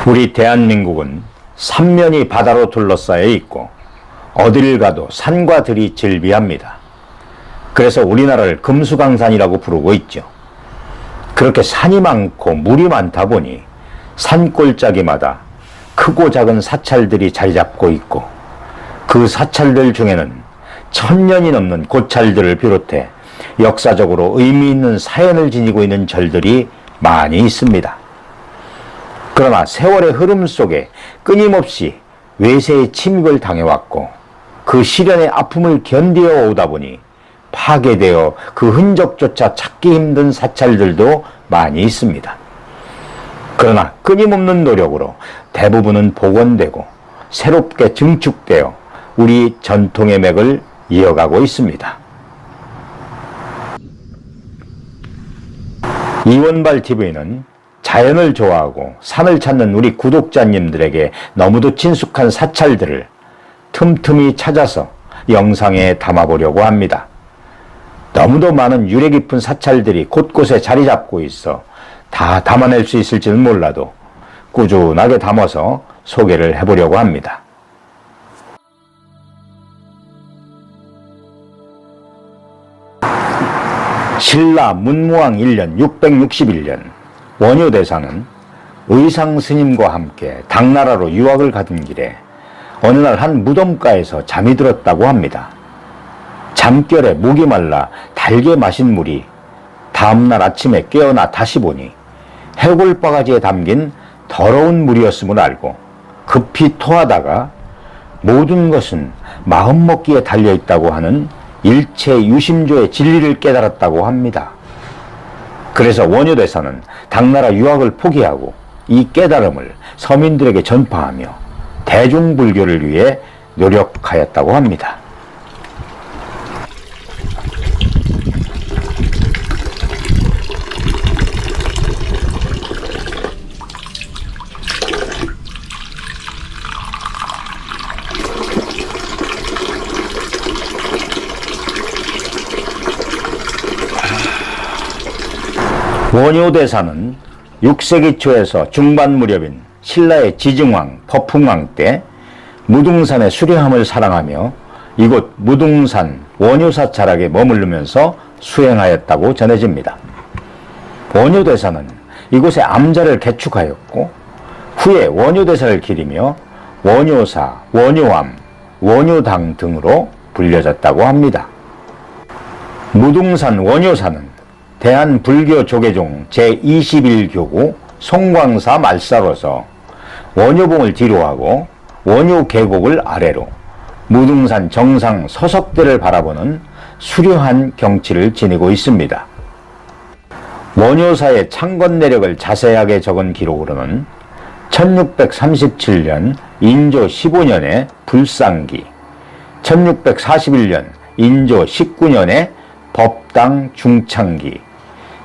우리 대한민국은 삼면이 바다로 둘러싸여 있고 어디를 가도 산과 들이 즐비합니다. 그래서 우리나라를 금수강산이라고 부르고 있죠. 그렇게 산이 많고 물이 많다 보니 산골짜기마다 크고 작은 사찰들이 자리 잡고 있고, 그 사찰들 중에는 1000년이 넘는 고찰들을 비롯해 역사적으로 의미 있는 사연을 지니고 있는 절들이 많이 있습니다. 그러나 세월의 흐름 속에 끊임없이 외세의 침입을 당해왔고, 그 시련의 아픔을 견디어 오다 보니 파괴되어 그 흔적조차 찾기 힘든 사찰들도 많이 있습니다. 그러나 끊임없는 노력으로 대부분은 복원되고 새롭게 증축되어 우리 전통의 맥을 이어가고 있습니다. 이원발TV는 자연을 좋아하고 산을 찾는 우리 구독자님들에게 너무도 친숙한 사찰들을 틈틈이 찾아서 영상에 담아보려고 합니다. 너무도 많은 유래 깊은 사찰들이 곳곳에 자리 잡고 있어 다 담아낼 수 있을지는 몰라도 꾸준하게 담아서 소개를 해보려고 합니다. 신라 문무왕 1년 661년 원효대사는 의상스님과 함께 당나라로 유학을 가던 길에 어느 날 한 무덤가에서 잠이 들었다고 합니다. 잠결에 목이 말라 달게 마신 물이 다음날 아침에 깨어나 다시 보니 해골바가지에 담긴 더러운 물이었음을 알고 급히 토하다가 모든 것은 마음먹기에 달려있다고 하는 일체 유심조의 진리를 깨달았다고 합니다. 그래서 원효대사는 당나라 유학을 포기하고 이 깨달음을 서민들에게 전파하며 대중불교를 위해 노력하였다고 합니다. 원효대사는 6세기 초에서 중반 무렵인 신라의 지증왕, 법흥왕 때 무등산의 수려함을 사랑하며 이곳 무등산 원효사찰학에 머무르면서 수행하였다고 전해집니다. 원효대사는 이곳에 암자를 개축하였고 후에 원효대사를 기리며 원효사, 원효암, 원효당 등으로 불려졌다고 합니다. 무등산 원효사는 대한불교 조계종 제21교구 송광사 말사로서 원효봉을 뒤로하고 원효계곡을 아래로 무등산 정상 서석대를 바라보는 수려한 경치를 지니고 있습니다. 원효사의 창건 내력을 자세하게 적은 기록으로는 1637년 인조 15년에 불상기, 1641년 인조 19년에 법당 중창기,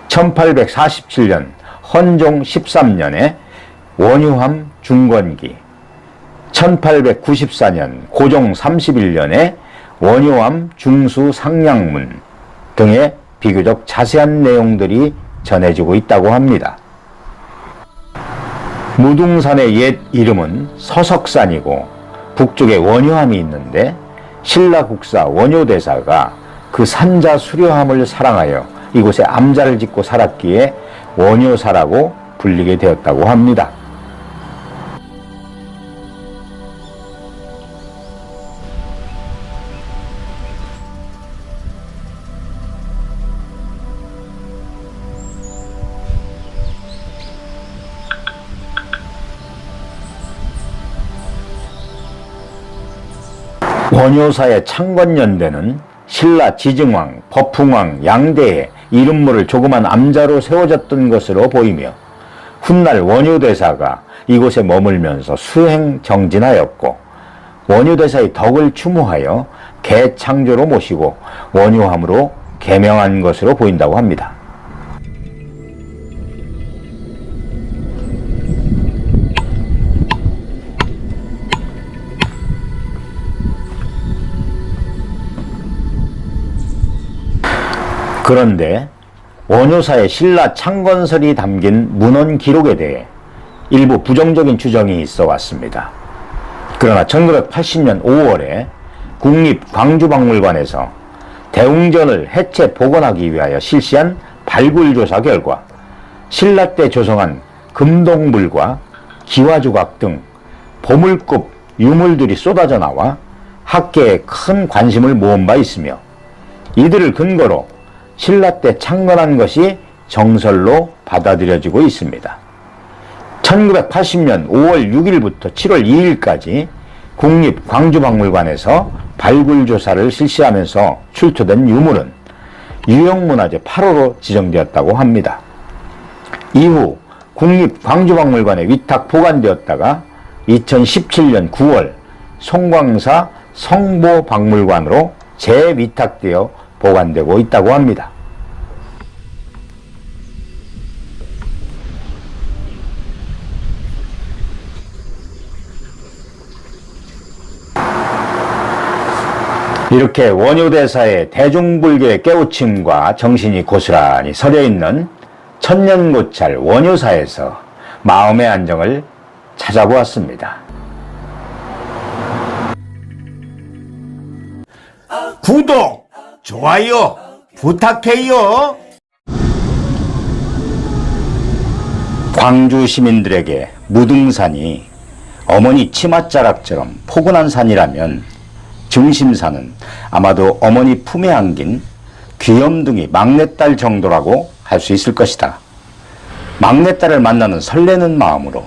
1847년 헌종 13년에 원효함 중건기, 1894년 고종 31년에 원효함 중수 상량문 등의 비교적 자세한 내용들이 전해지고 있다고 합니다. 무등산의 옛 이름은 서석산이고 북쪽에 원효함이 있는데 신라국사 원효대사가 그 산자 수려함을 사랑하여 이곳에 암자를 짓고 살았기에 원효사라고 불리게 되었다고 합니다. 원효사의 창건연대는 신라 지증왕, 법흥왕 양대에 이름모를 조그만 암자로 세워졌던 것으로 보이며 훗날 원효대사가 이곳에 머물면서 수행 정진하였고 원효대사의 덕을 추모하여 개창조로 모시고 원효함으로 개명한 것으로 보인다고 합니다. 그런데 원효사의 신라 창건설이 담긴 문헌 기록에 대해 일부 부정적인 추정이 있어 왔습니다. 그러나 1980년 5월에 국립광주박물관에서 대웅전을 해체 복원하기 위하여 실시한 발굴조사 결과 신라 때 조성한 금동물과 기와조각 등 보물급 유물들이 쏟아져 나와 학계에 큰 관심을 모은 바 있으며 이들을 근거로 신라 때 창건한 것이 정설로 받아들여지고 있습니다. 1980년 5월 6일부터 7월 2일까지 국립광주박물관에서 발굴조사를 실시하면서 출토된 유물은 유형문화재 8호로 지정되었다고 합니다. 이후 국립광주박물관에 위탁 보관되었다가 2017년 9월 송광사 성보박물관으로 재위탁되어 보관되고 있다고 합니다. 이렇게 원효대사의 대중불교의 깨우침과 정신이 고스란히 서려있는 천년고찰 원효사에서 마음의 안정을 찾아보았습니다. 구독, 좋아요 부탁해요. 광주 시민들에게 무등산이 어머니 치맛자락처럼 포근한 산이라면 증심산은 아마도 어머니 품에 안긴 귀염둥이 막내딸 정도라고 할 수 있을 것이다. 막내딸을 만나는 설레는 마음으로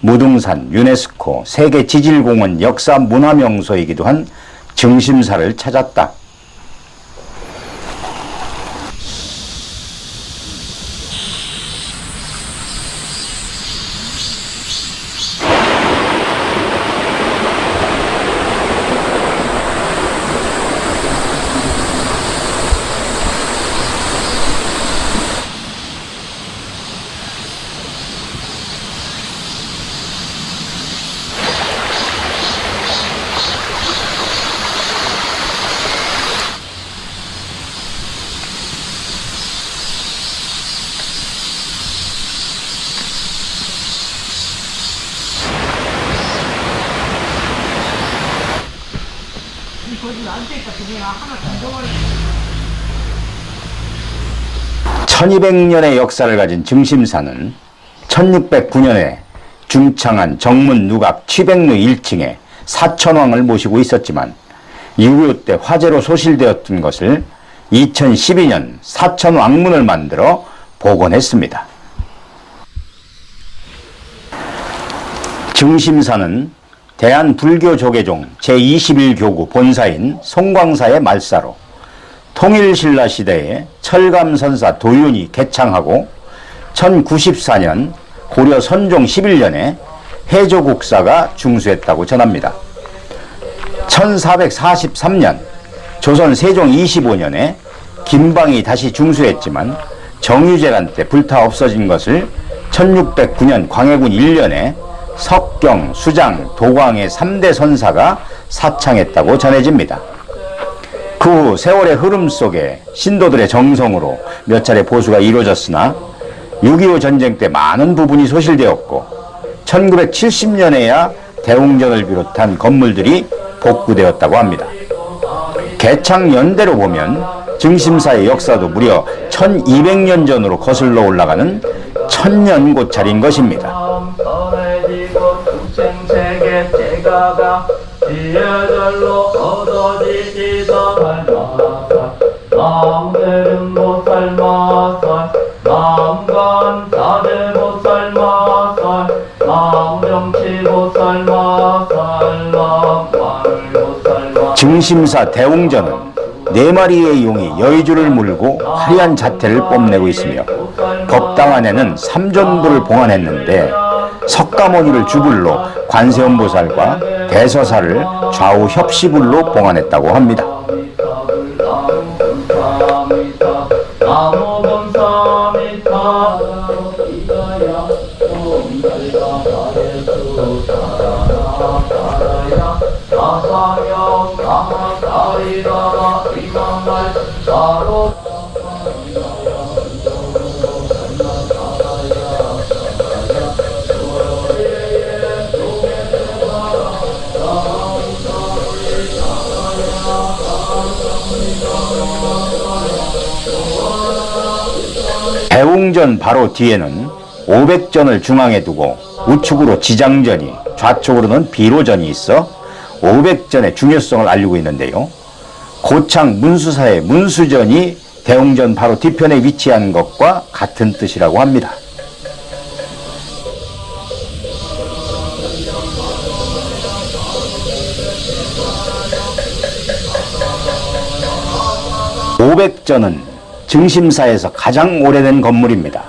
무등산 유네스코 세계지질공원 역사문화명소이기도 한 증심사를 찾았다. (1200년의) 역사를 가진 증심사는 1609년에 중창한 정문 누각 취백루 1층에 사천왕을 모시고 있었지만 6.25 때 화재로 소실되었던 것을 2012년 사천왕문을 만들어 복원했습니다. 증심사는 대한불교조계종 제21교구 본사인 송광사의 말사로 통일신라 시대에 철감선사 도윤이 개창하고 1094년 고려 선종 11년에 해조국사가 중수했다고 전합니다. 1443년 조선 세종 25년에 김방이 다시 중수했지만 정유재란 때 불타 없어진 것을 1609년 광해군 1년에 석경, 수장, 도광의 3대 선사가 사창했다고 전해집니다. 그 후 세월의 흐름 속에 신도들의 정성으로 몇 차례 보수가 이루어졌으나 6.25 전쟁 때 많은 부분이 소실되었고 1970년에야 대웅전을 비롯한 건물들이 복구되었다고 합니다. 개창 연대로 보면 증심사의 역사도 무려 1200년 전으로 거슬러 올라가는 천년고찰인 것입니다. 증심사 대웅전은 4마리의 용이 여의주를 물고 화려한 자태를 뽐내고 있으며 법당 안에는 삼존부를 봉안했는데 석가모니를 주불로 관세음보살과 대서사를 좌우 협시불로 봉안했다고 합니다. 대웅전 바로 뒤에는 500전을 중앙에 두고 우측으로 지장전이, 좌측으로는 비로전이 있어 500전의 중요성을 알리고 있는데요. 고창 문수사의 문수전이 대웅전 바로 뒤편에 위치한 것과 같은 뜻이라고 합니다. (500전은) 증심사에서 가장 오래된 건물입니다.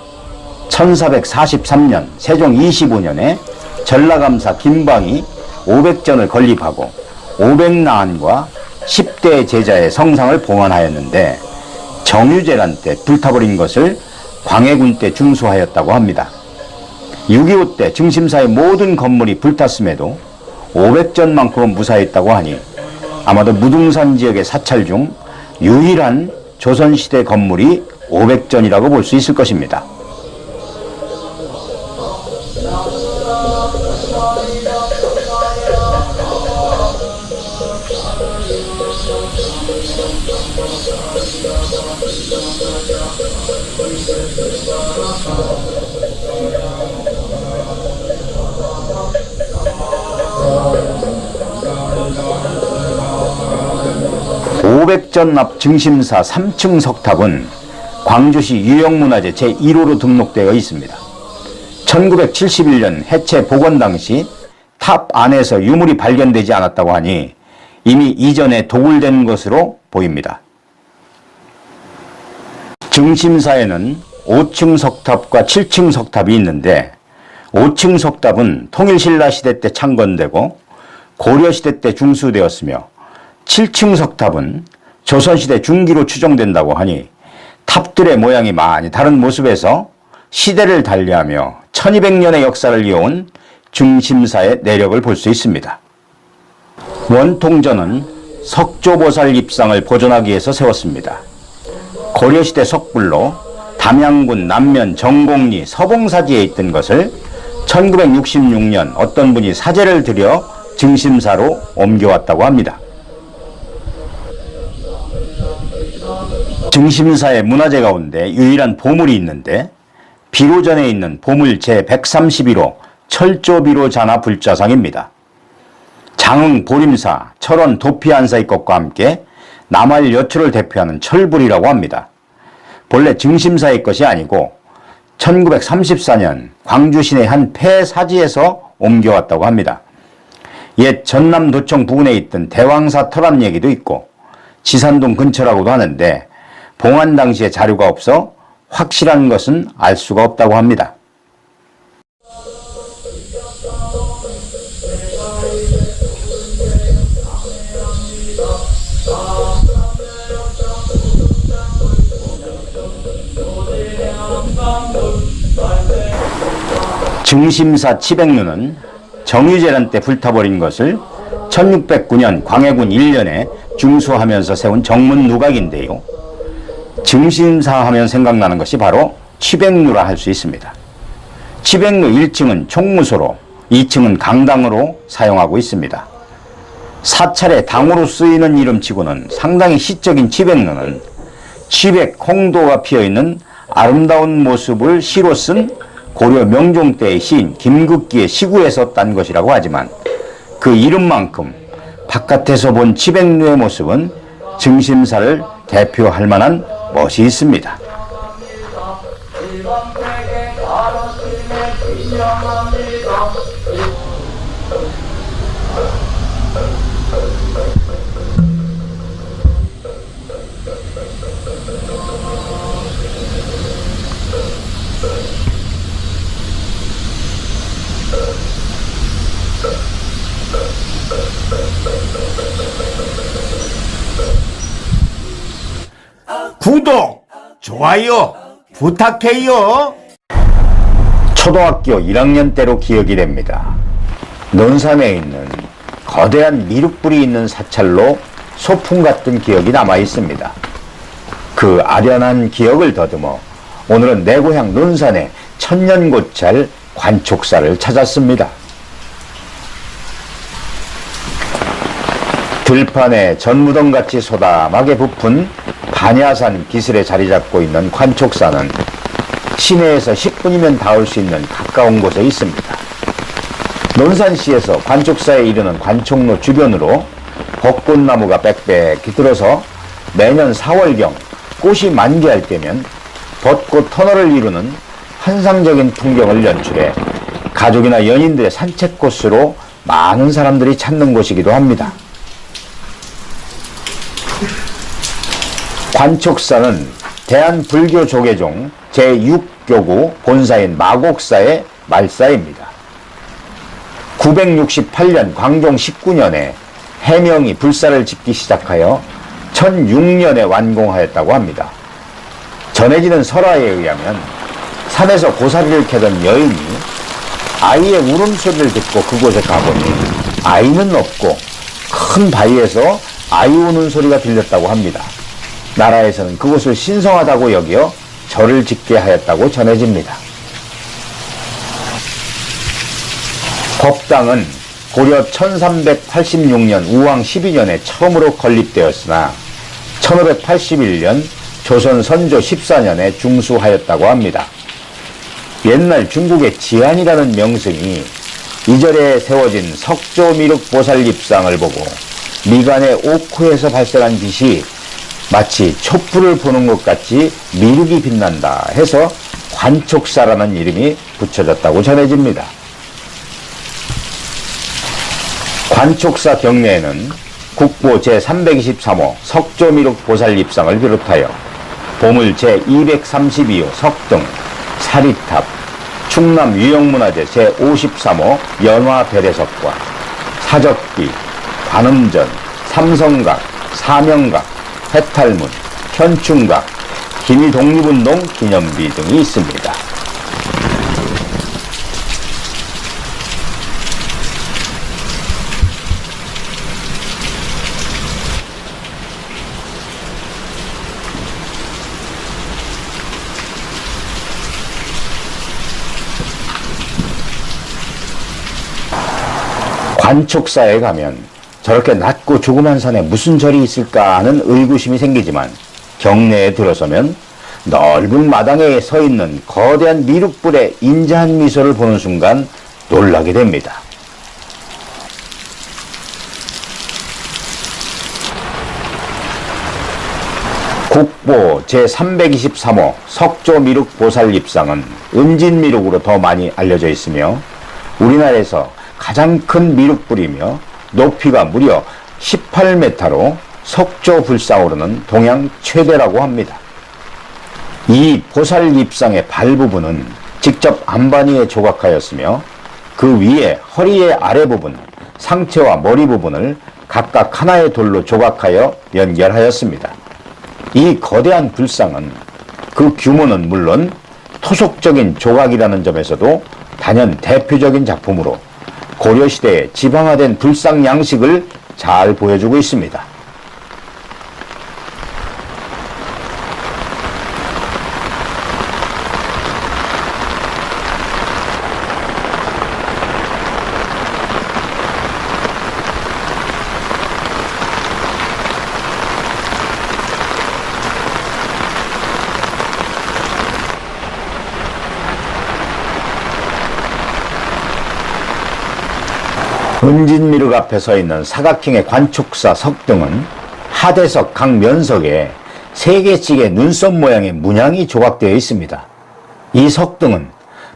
1443년 세종 25년에 전라감사 김방이 500전을 건립하고 500나안과 10대 제자의 성상을 봉헌하였는데 정유재란 때 불타버린 것을 광해군 때 중수하였다고 합니다. 6.25 때 증심사의 모든 건물이 불탔음에도 500전만큼은 무사했다고 하니 아마도 무등산 지역의 사찰 중 유일한 조선시대 건물이 500전이라고 볼 수 있을 것입니다. (500전) 앞 증심사 3층 석탑은 광주시 유형문화재 제1호로 등록되어 있습니다. 1971년 해체 복원 당시 탑 안에서 유물이 발견되지 않았다고 하니 이미 이전에 도굴된 것으로 보입니다. 증심사에는 5층 석탑과 7층 석탑이 있는데 5층 석탑은 통일신라 시대 때 창건되고 고려시대 때 중수되었으며 7층 석탑은 조선시대 중기로 추정된다고 하니 탑들의 모양이 많이 다른 모습에서 시대를 달리하며 1200년의 역사를 이어온 증심사의 내력을 볼 수 있습니다. 원통전은 석조보살 입상을 보존하기 위해서 세웠습니다. 고려시대 석불로 담양군 남면 정곡리 서봉사지에 있던 것을 1966년 어떤 분이 사제를 들여 증심사로 옮겨왔다고 합니다. 증심사의 문화재 가운데 유일한 보물이 있는데 비로전에 있는 보물 제131호 철조비로 잔화 불자상입니다. 장흥 보림사, 철원 도피안사의 것과 함께 남할 여초를 대표하는 철불이라고 합니다. 본래 증심사의 것이 아니고 1934년 광주 시내 한 폐사지에서 옮겨왔다고 합니다. 옛 전남도청 부근에 있던 대왕사 터랍 얘기도 있고 지산동 근처라고도 하는데 봉안 당시에 자료가 없어 확실한 것은 알 수가 없다고 합니다. 증심사 치백루는 정유재란 때 불타버린 것을 1609년 광해군 1년에 중수하면서 세운 정문 누각인데요. 증심사 하면 생각나는 것이 바로 치백루라 할 수 있습니다. 치백루 1층은 총무소로 2층은 강당으로 사용하고 있습니다. 사찰의 당으로 쓰이는 이름치고는 상당히 시적인 치백루는 치백 홍도가 피어있는 아름다운 모습을 시로 쓴 고려 명종 때의 시인 김극기의 시구에서 딴 것이라고 하지만 그 이름만큼 바깥에서 본 치백루의 모습은 증심사를 대표할 만한 멋이 있습니다. 구독, 좋아요 부탁해요. 초등학교 1학년 때로 기억이 됩니다. 논산에 있는 거대한 미륵불이 있는 사찰로 소풍 갔던 기억이 남아 있습니다. 그 아련한 기억을 더듬어 오늘은 내 고향 논산의 천년고찰 관촉사를 찾았습니다. 들판에 전무덩같이 소담하게 부푼 반야산 기슭에 자리 잡고 있는 관촉사는 시내에서 10분이면 닿을 수 있는 가까운 곳에 있습니다. 논산시에서 관촉사에 이르는 관촉로 주변으로 벚꽃나무가 빽빽히 들어서 매년 4월경 꽃이 만개할 때면 벚꽃 터널을 이루는 환상적인 풍경을 연출해 가족이나 연인들의 산책 코스로 많은 사람들이 찾는 곳이기도 합니다. 관촉사는 대한불교조계종 제6교구 본사인 마곡사의 말사입니다. 968년 광종 19년에 해명이 불사를 짓기 시작하여 1006년에 완공하였다고 합니다. 전해지는 설화에 의하면 산에서 고사리를 캐던 여인이 아이의 울음소리를 듣고 그곳에 가보니 아이는 없고 큰 바위에서 아이 우는 소리가 들렸다고 합니다. 나라에서는 그곳을 신성하다고 여겨 절을 짓게 하였다고 전해집니다. 법당은 고려 1386년 우왕 12년에 처음으로 건립되었으나 1581년 조선 선조 14년에 중수하였다고 합니다. 옛날 중국의 지안이라는 명승이 이 절에 세워진 석조미륵 보살입상을 보고 미간의 옥후에서 발생한 빛이 마치 촛불을 보는 것 같이 미륵이 빛난다 해서 관촉사라는 이름이 붙여졌다고 전해집니다. 관촉사 경내에는 국보 제323호 석조미륵 보살입상을 비롯하여 보물 제232호 석등, 사리탑, 충남 유형문화재 제53호 연화배례석과 사적기, 관음전, 삼성각, 사명각, 해탈문, 현충각, 기미독립운동 기념비 등이 있습니다. 관촉사에 가면 저렇게 낮고 조그만 산에 무슨 절이 있을까 하는 의구심이 생기지만 경내에 들어서면 넓은 마당에 서 있는 거대한 미륵불의 인자한 미소를 보는 순간 놀라게 됩니다. 국보 제323호 석조미륵 보살입상은 은진미륵으로 더 많이 알려져 있으며 우리나라에서 가장 큰 미륵불이며 높이가 무려 18m로 석조불상으로는 동양 최대라고 합니다. 이 보살입상의 발 부분은 직접 안반이에 조각하였으며 그 위에 허리의 아래 부분, 상체와 머리 부분을 각각 하나의 돌로 조각하여 연결하였습니다. 이 거대한 불상은 그 규모는 물론 토속적인 조각이라는 점에서도 단연 대표적인 작품으로 고려시대의 지방화된 불상 양식을 잘 보여주고 있습니다. 은진미륵 앞에 서 있는 사각형의 관촉사 석등은 하대석 각 면석에 3개씩의 눈썹 모양의 문양이 조각되어 있습니다. 이 석등은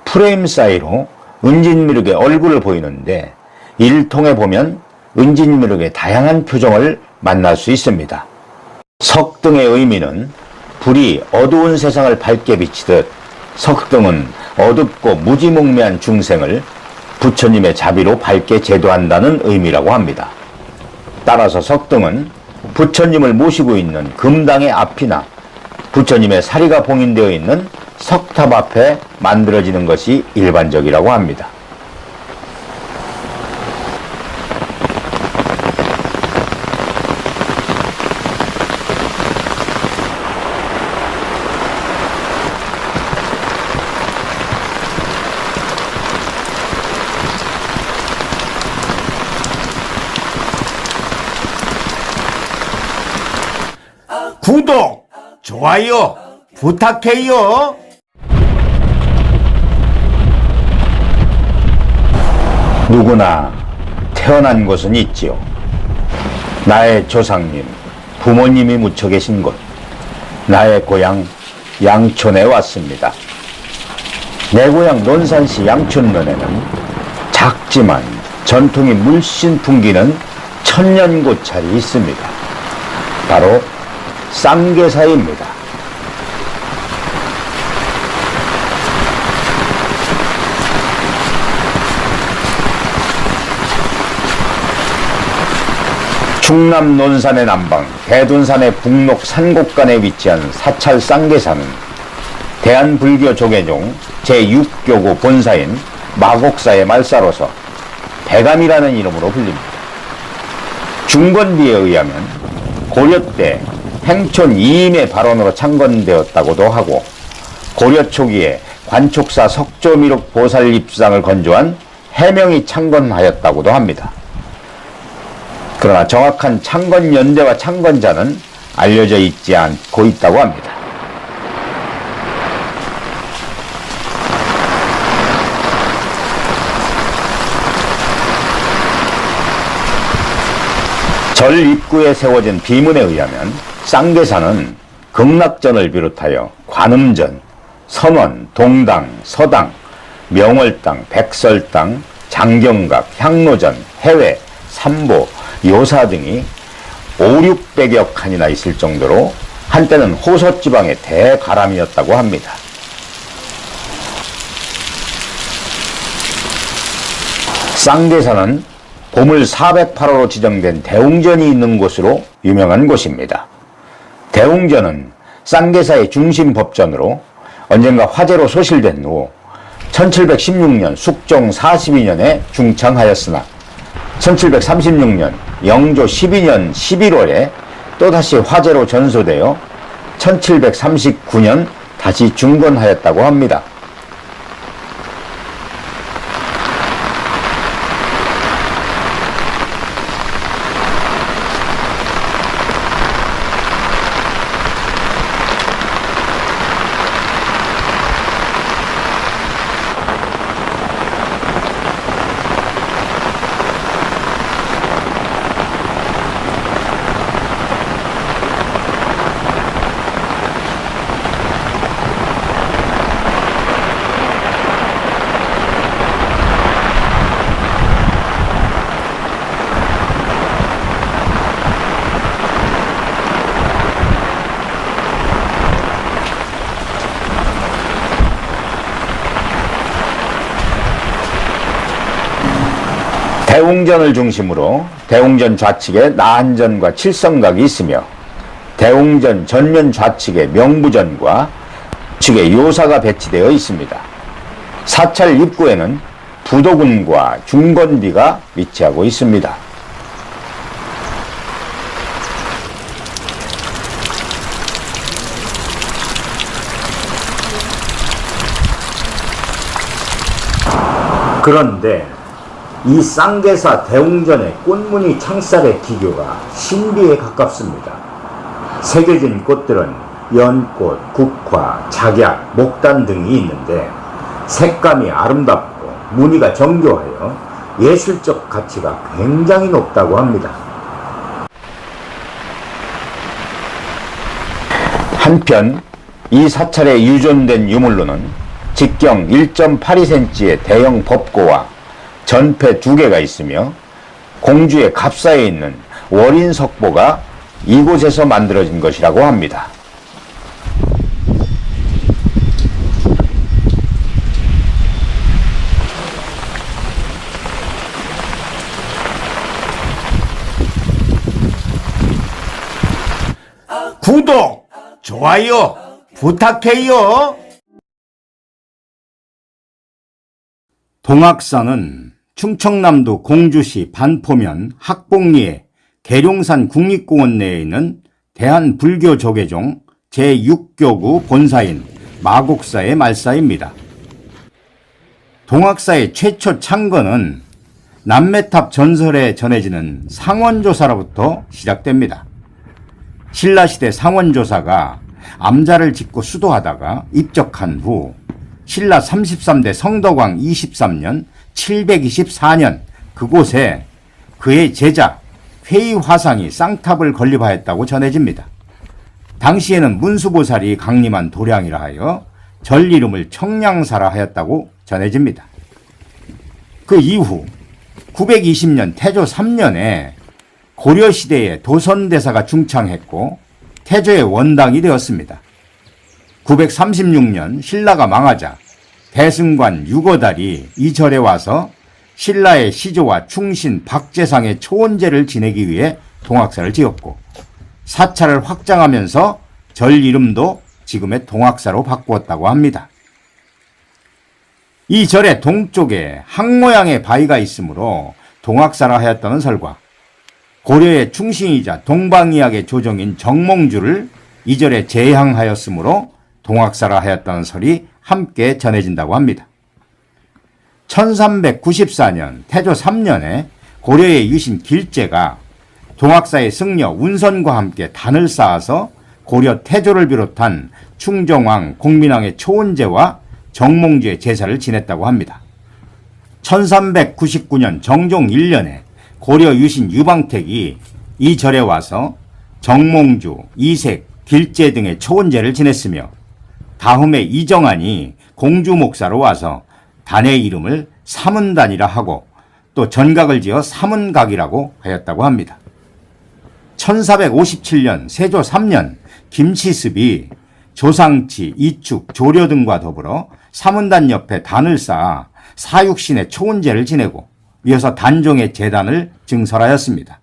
프레임 사이로 은진미륵의 얼굴을 보이는데 이를 통해 보면 은진미륵의 다양한 표정을 만날 수 있습니다. 석등의 의미는 불이 어두운 세상을 밝게 비치듯 석등은 어둡고 무지몽매한 중생을 부처님의 자비로 밝게 제도한다는 의미라고 합니다. 따라서 석등은 부처님을 모시고 있는 금당의 앞이나 부처님의 사리가 봉인되어 있는 석탑 앞에 만들어지는 것이 일반적이라고 합니다. 구독, 좋아요 부탁해요. 누구나 태어난 곳은 있지요. 나의 조상님, 부모님이 묻혀 계신 곳, 나의 고향 양촌에 왔습니다. 내 고향 논산시 양촌면에는 작지만 전통이 물씬 풍기는 천년고찰이 있습니다. 바로 쌍계사입니다. 충남 논산의 남방, 대둔산의 북록 산곡간에 위치한 사찰 쌍계사는 대한불교 조계종 제6교구 본사인 마곡사의 말사로서 대감이라는 이름으로 불립니다. 중건비에 의하면 고려 때 행촌 이임의 발원으로 창건되었다고도 하고, 고려 초기에 관촉사 석조미륵 보살 입상을 건조한 해명이 창건하였다고도 합니다. 그러나 정확한 창건 연대와 창건자는 알려져 있지 않고 있다고 합니다. 절 입구에 세워진 비문에 의하면 쌍계사는 극락전을 비롯하여 관음전, 선원, 동당, 서당, 명월당, 백설당, 장경각, 향로전, 해외, 삼보, 요사 등이 5,600여 칸이나 있을 정도로 한때는 호서지방의 대가람이었다고 합니다. 쌍계사는 보물 408호로 지정된 대웅전이 있는 곳으로 유명한 곳입니다. 대웅전은 쌍계사의 중심 법전으로 언젠가 화재로 소실된 후 1716년 숙종 42년에 중창하였으나 1736년 영조 12년 11월에 또다시 화재로 전소되어 1739년 다시 중건하였다고 합니다. 대웅전을 중심으로 대웅전 좌측에 나한전과 칠성각이 있으며, 대웅전 전면 좌측에 명부전과 측에 요사가 배치되어 있습니다. 사찰 입구에는 부도군과 중건비가 위치하고 있습니다. 그런데 이 쌍계사 대웅전의 꽃무늬 창살의 기교가 신비에 가깝습니다. 새겨진 꽃들은 연꽃, 국화, 작약, 목단 등이 있는데 색감이 아름답고 무늬가 정교하여 예술적 가치가 굉장히 높다고 합니다. 한편 이 사찰에 유존된 유물로는 직경 1.82cm의 대형 법고와 전패 2개가 있으며, 공주의 갑사에 있는 월인석보가 이곳에서 만들어진 것이라고 합니다. 구독, 좋아요 부탁해요. 동악산은 충청남도 공주시 반포면 학봉리에 계룡산 국립공원 내에 있는 대한불교조계종 제6교구 본사인 마곡사의 말사입니다. 동악사의 최초 창건은 남매탑 전설에 전해지는 상원조사로부터 시작됩니다. 신라시대 상원조사가 암자를 짓고 수도하다가 입적한 후 신라 33대 성덕왕 23년 724년 그곳에 그의 제자 회의화상이 쌍탑을 건립하였다고 전해집니다. 당시에는 문수보살이 강림한 도량이라 하여 절 이름을 청량사라 하였다고 전해집니다. 그 이후 920년 태조 3년에 고려시대에 도선대사가 중창했고 태조의 원당이 되었습니다. 936년 신라가 망하자 대승관 유거달이 이 절에 와서 신라의 시조와 충신 박재상의 초원제를 지내기 위해 동학사를 지었고 사찰을 확장하면서 절 이름도 지금의 동학사로 바꾸었다고 합니다. 이 절의 동쪽에 항모양의 바위가 있으므로 동학사라 하였다는 설과 고려의 충신이자 동방이학의 조정인 정몽주를 이 절에 제향하였으므로 동학사라 하였다는 설이 함께 전해진다고 합니다. 1394년 태조 3년에 고려의 유신 길제가 동학사의 승려 운선과 함께 단을 쌓아서 고려 태조를 비롯한 충정왕, 공민왕의 초원제와 정몽주의 제사를 지냈다고 합니다. 1399년 정종 1년에 고려 유신 유방택이 이 절에 와서 정몽주, 이색, 길제 등의 초원제를 지냈으며 다음에 이정환이 공주 목사로 와서 단의 이름을 삼은단이라 하고 또 전각을 지어 삼은각이라고 하였다고 합니다. 1457년 세조 3년 김치습이 조상치, 이축, 조려 등과 더불어 삼은단 옆에 단을 쌓아 사육신의 초원제를 지내고 이어서 단종의 제단을 증설하였습니다.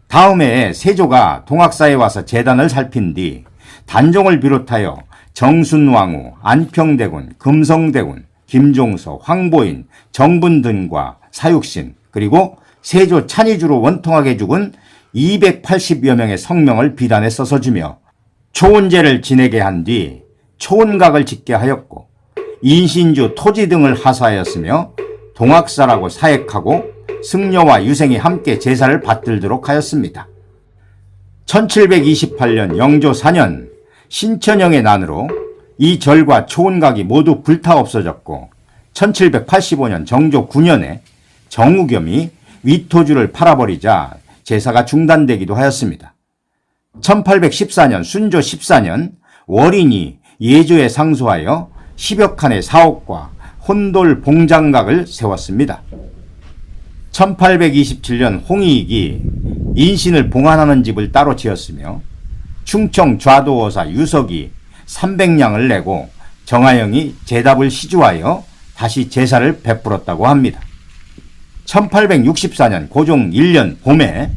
다음에 세조가 동학사에 와서 제단을 살핀 뒤 단종을 비롯하여 정순왕후, 안평대군, 금성대군, 김종서, 황보인, 정분 등과 사육신 그리고 세조 찬이주로 원통하게 죽은 280여 명의 성명을 비단에 써서 주며 초원제를 지내게 한 뒤 초원각을 짓게 하였고 인신주, 토지 등을 하사하였으며 동학사라고 사액하고 승려와 유생이 함께 제사를 받들도록 하였습니다. 1728년 영조 4년 신천영의 난으로 이 절과 초원각이 모두 불타 없어졌고 1785년 정조 9년에 정우겸이 위토주를 팔아버리자 제사가 중단되기도 하였습니다. 1814년 순조 14년 월인이 예조에 상소하여 10여 칸의 사옥과 혼돌 봉장각을 세웠습니다. 1827년 홍익이 인신을 봉안하는 집을 따로 지었으며 충청 좌도어사 유석이 300냥을 내고 정하영이 제답을 시주하여 다시 제사를 베풀었다고 합니다. 1864년 고종 1년 봄에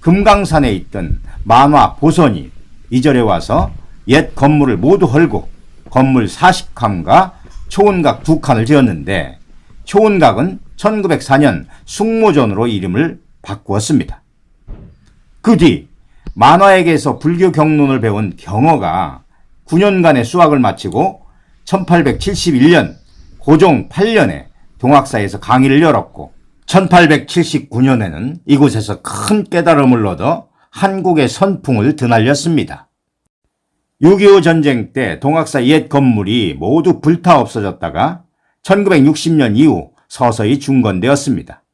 금강산에 있던 만화 보선이 이 절에 와서 옛 건물을 모두 헐고 건물 40칸과 초원각 2칸을 지었는데 초원각은 1904년 숙모전으로 이름을 바꾸었습니다. 그 뒤 만화에게서 불교 경론을 배운 경어가 9년간의 수학을 마치고 1871년 고종 8년에 동학사에서 강의를 열었고 1879년에는 이곳에서 큰 깨달음을 얻어 한국의 선풍을 드날렸습니다. 6.25 전쟁 때 동학사 옛 건물이 모두 불타 없어졌다가 1960년 이후 서서히 중건되었습니다.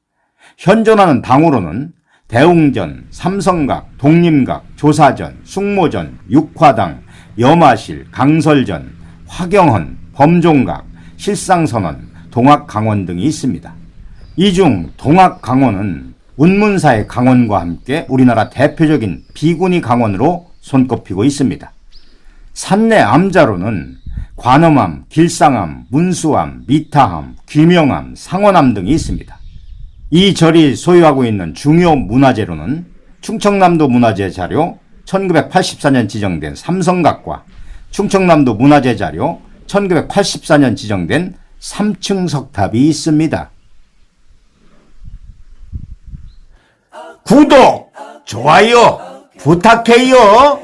현존하는 당으로는 대웅전, 삼성각, 독림각, 조사전, 숙모전, 육화당, 염화실, 강설전, 화경헌, 범종각, 실상선원, 동학강원 등이 있습니다. 이 중 동학강원은 운문사의 강원과 함께 우리나라 대표적인 비구니 강원으로 손꼽히고 있습니다. 산내 암자로는 관음암, 길상암, 문수암, 미타암, 귀명암, 상원암 등이 있습니다. 이 절이 소유하고 있는 중요 문화재로는 충청남도 문화재 자료 1984년 지정된 삼성각과 충청남도 문화재 자료 1984년 지정된 3층 석탑이 있습니다. 구독, 좋아요 부탁해요.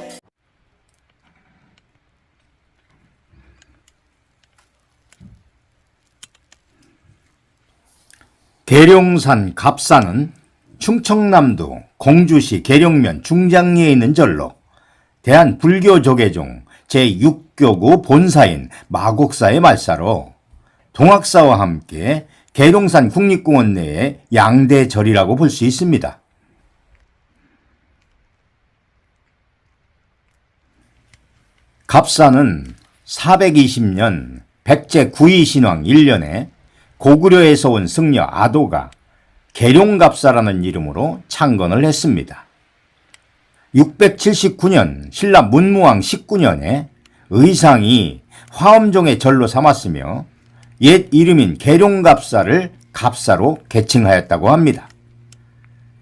계룡산 갑산은 충청남도 공주시 계룡면 중장리에 있는 절로 대한불교조계종 제6교구 본사인 마곡사의 말사로 동학사와 함께 계룡산 국립공원 내의 양대절이라고 볼 수 있습니다. 갑사는 420년 백제 구이신왕 1년에 고구려에서 온 승려 아도가 계룡갑사라는 이름으로 창건을 했습니다. 679년 신라 문무왕 19년에 의상이 화엄종의 절로 삼았으며 옛 이름인 계룡갑사를 갑사로 개칭하였다고 합니다.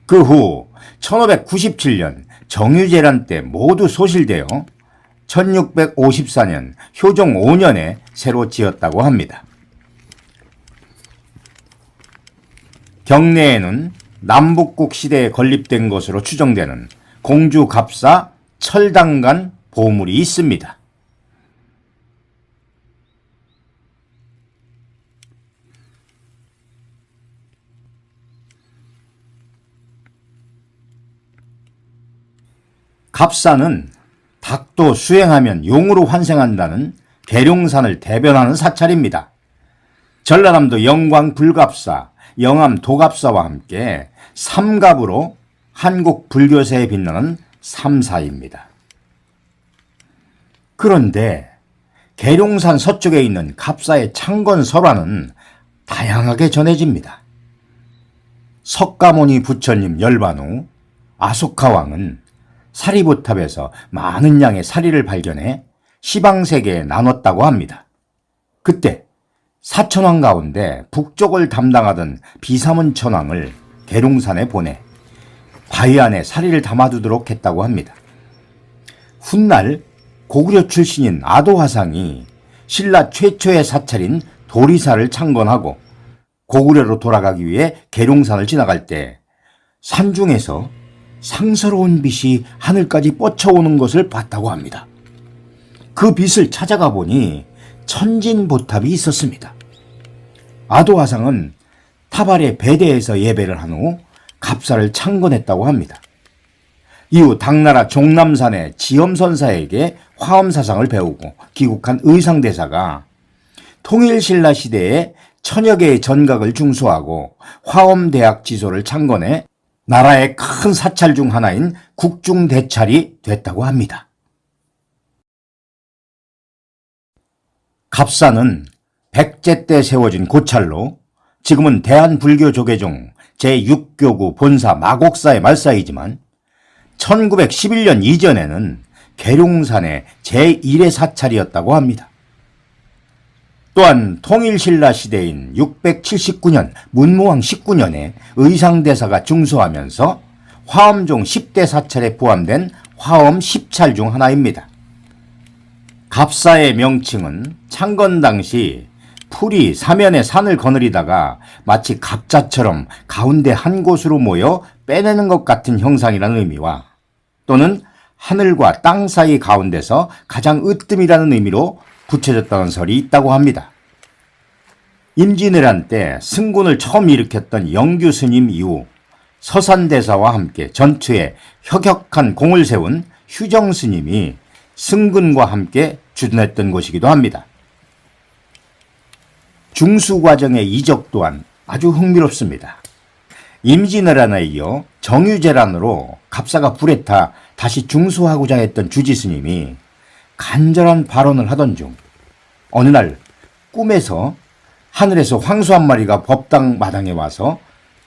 그 후 1597년 정유재란 때 모두 소실되어 1654년 효종 5년에 새로 지었다고 합니다. 경내에는 남북국 시대에 건립된 것으로 추정되는 공주갑사 철당간 보물이 있습니다. 갑사는 닭도 수행하면 용으로 환생한다는 계룡산을 대변하는 사찰입니다. 전라남도 영광 불갑사, 영암 도갑사와 함께 삼갑으로 한국 불교세에 빛나는 삼사입니다. 그런데 계룡산 서쪽에 있는 갑사의 창건 설화는 다양하게 전해집니다. 석가모니 부처님 열반 후 아소카왕은 사리부탑에서 많은 양의 사리를 발견해 시방세계에 나눴다고 합니다. 그때 사천왕 가운데 북쪽을 담당하던 비사문 천왕을 계룡산에 보내 바위 안에 사리를 담아두도록 했다고 합니다. 훗날 고구려 출신인 아도화상이 신라 최초의 사찰인 도리사를 창건하고 고구려로 돌아가기 위해 계룡산을 지나갈 때 산중에서 상서로운 빛이 하늘까지 뻗쳐오는 것을 봤다고 합니다. 그 빛을 찾아가 보니 천진보탑이 있었습니다. 아도화상은 탑 아래 배대에서 예배를 한 후 갑사를 창건했다고 합니다. 이후 당나라 종남산의 지엄선사에게 화엄사상을 배우고 귀국한 의상대사가 통일신라 시대에 천여 개의 전각을 중수하고 화엄대학 지소를 창건해 나라의 큰 사찰 중 하나인 국중대찰이 됐다고 합니다. 갑사는 백제 때 세워진 고찰로 지금은 대한불교조계종 제6교구 본사 마곡사의 말사이지만 1911년 이전에는 계룡산의 제1의 사찰이었다고 합니다. 또한 통일신라 시대인 679년 문무왕 19년에 의상대사가 중수하면서 화엄종 10대 사찰에 포함된 화엄 10찰 중 하나입니다. 갑사의 명칭은 창건 당시 풀이 사면에 산을 거느리다가 마치 갑자처럼 가운데 한 곳으로 모여 빼내는 것 같은 형상이라는 의미와 또는 하늘과 땅 사이 가운데서 가장 으뜸이라는 의미로 붙여졌다는 설이 있다고 합니다. 임진왜란 때 승군을 처음 일으켰던 영규 스님 이후 서산대사와 함께 전투에 혁혁한 공을 세운 휴정 스님이 승군과 함께 주둔했던 곳이기도 합니다. 중수 과정의 이적 또한 아주 흥미롭습니다. 임진왜란에 이어 정유재란으로 갑사가 불에 타 다시 중수하고자 했던 주지스님이 간절한 발언을 하던 중 어느 날 꿈에서 하늘에서 황소 한 마리가 법당 마당에 와서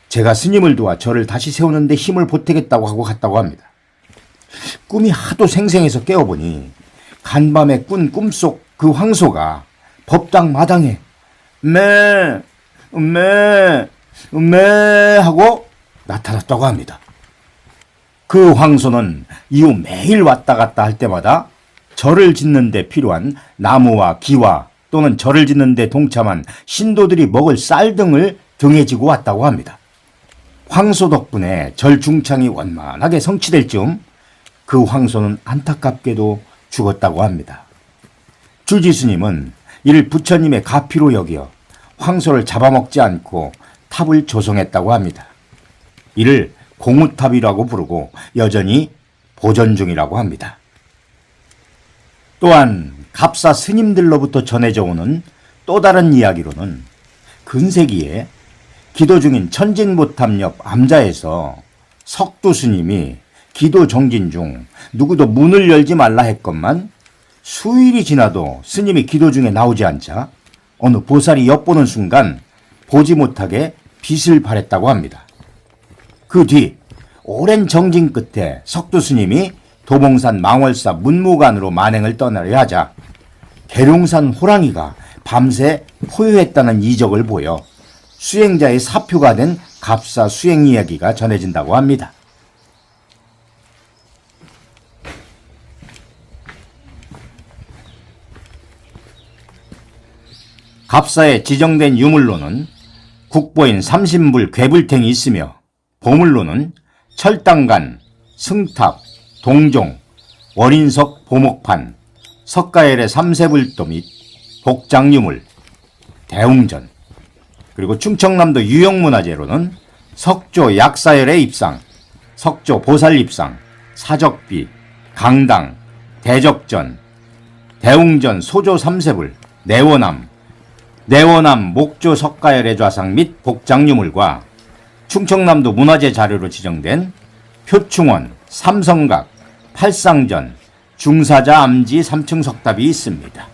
제가 스님을 도와 저를 다시 세우는데 힘을 보태겠다고 하고 갔다고 합니다. 꿈이 하도 생생해서 깨어보니 간밤에 꾼 꿈속 그 황소가 법당 마당에 매 하고 나타났다고 합니다. 그 황소는 이후 매일 왔다 갔다 할 때마다 절을 짓는 데 필요한 나무와 기와 또는 절을 짓는 데 동참한 신도들이 먹을 쌀 등을 등에 지고 왔다고 합니다. 황소 덕분에 절 중창이 원만하게 성취될 즈음 그 황소는 안타깝게도 죽었다고 합니다. 주지스님은 이를 부처님의 가피로 여겨 황소를 잡아먹지 않고 탑을 조성했다고 합니다. 이를 공우탑이라고 부르고 여전히 보존 중이라고 합니다. 또한 갑사 스님들로부터 전해져 오는 또 다른 이야기로는 근세기에 기도 중인 천진모탑 옆 암자에서 석두 스님이 기도 정진 중 누구도 문을 열지 말라 했건만 수일이 지나도 스님이 기도 중에 나오지 않자 어느 보살이 엿보는 순간 보지 못하게 빛을 발했다고 합니다. 그 뒤 오랜 정진 끝에 석두 스님이 도봉산 망월사 문무관으로 만행을 떠나려 하자 계룡산 호랑이가 밤새 포효했다는 이적을 보여 수행자의 사표가 된 갑사 수행 이야기가 전해진다고 합니다. 갑사에 지정된 유물로는 국보인 삼신불 괴불탱이 있으며 보물로는 철당간, 승탑, 동종, 월인석 보목판, 석가엘의 삼세불도 및 복장유물, 대웅전, 그리고 충청남도 유형문화재로는 석조 약사열의 입상, 석조 보살 입상, 사적비, 강당, 대적전, 대웅전 소조 삼세불, 내원암, 목조 석가열의 좌상 및 복장유물과 충청남도 문화재 자료로 지정된 표충원, 삼성각, 팔상전, 중사자 암지 3층 석탑이 있습니다.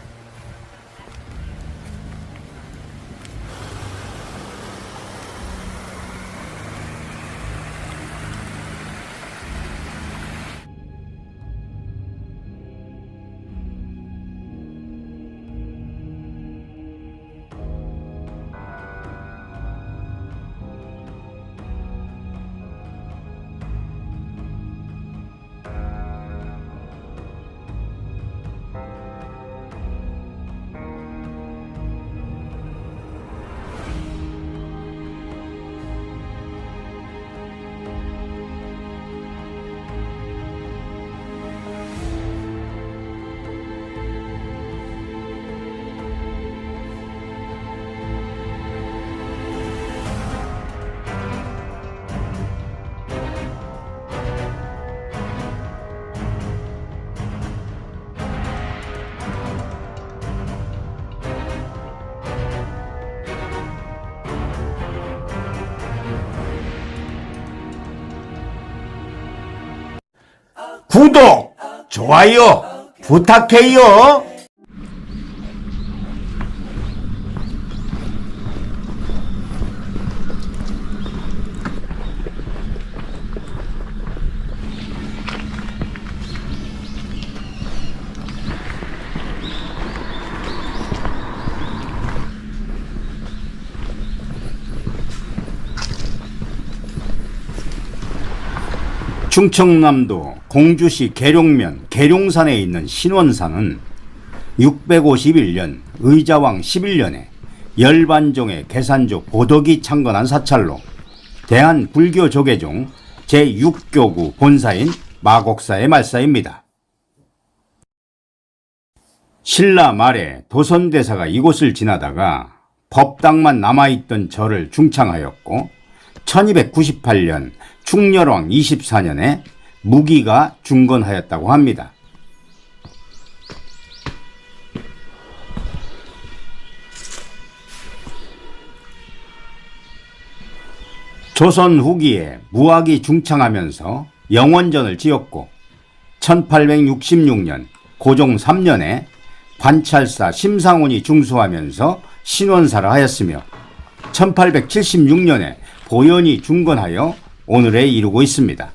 구독, 좋아요 부탁해요. 충청남도 공주시 계룡면 계룡산에 있는 신원산은 651년 의자왕 11년에 열반종의 계산조 보덕이 창건한 사찰로 대한불교 조계종 제6교구 본사인 마곡사의 말사입니다. 신라 말에 도선대사가 이곳을 지나다가 법당만 남아있던 절을 중창하였고 1298년 충렬왕 24년에 무기가 중건하였다고 합니다. 조선 후기에 무학이 중창하면서 영원전을 지었고 1866년 고종 3년에 관찰사 심상훈이 중수하면서 신원사를 하였으며 1876년에 보현이 중건하여 오늘에 이르고 있습니다.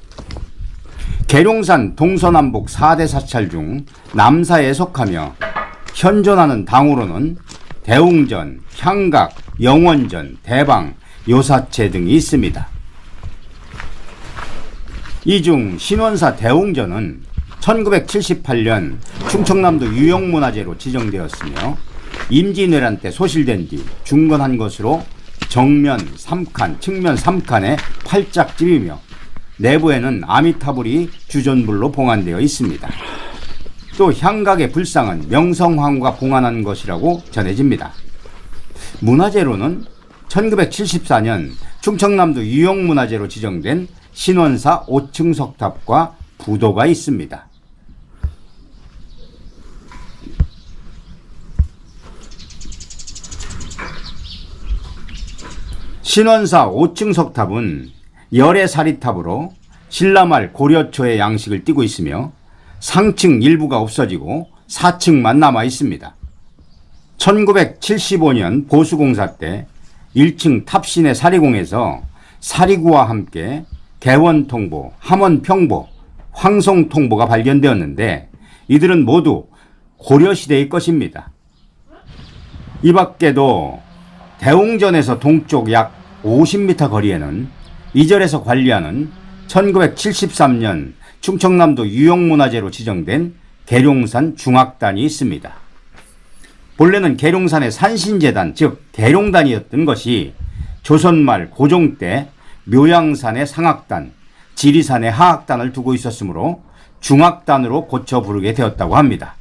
계룡산 동서남북 4대 사찰 중 남사에 속하며 현존하는 당으로는 대웅전, 향각, 영원전, 대방, 요사체 등이 있습니다. 이 중 신원사 대웅전은 1978년 충청남도 유형문화재로 지정되었으며 임진왜란 때 소실된 뒤 중건한 것으로 정면 3칸, 측면 3칸의 팔짝집이며 내부에는 아미타불이 주전불로 봉안되어 있습니다. 또 향각의 불상은 명성황후가 봉안한 것이라고 전해집니다. 문화재로는 1974년 충청남도 유형문화재로 지정된 신원사 5층 석탑과 부도가 있습니다. 신원사 5층 석탑은 열의 사리탑으로 신라말 고려초의 양식을 띠고 있으며 상층 일부가 없어지고 4층만 남아 있습니다. 1975년 보수공사 때 1층 탑신의 사리공에서 사리구와 함께 개원통보, 함원평보, 황송통보가 발견되었는데 이들은 모두 고려시대의 것입니다. 이 밖에도 대웅전에서 동쪽 약 50m 거리에는 이 절에서 관리하는 1973년 충청남도 유형문화재로 지정된 계룡산 중악단이 있습니다. 본래는 계룡산의 산신재단, 즉 계룡단이었던 것이 조선말 고종 때 묘양산의 상악단, 지리산의 하악단을 두고 있었으므로 중악단으로 고쳐 부르게 되었다고 합니다.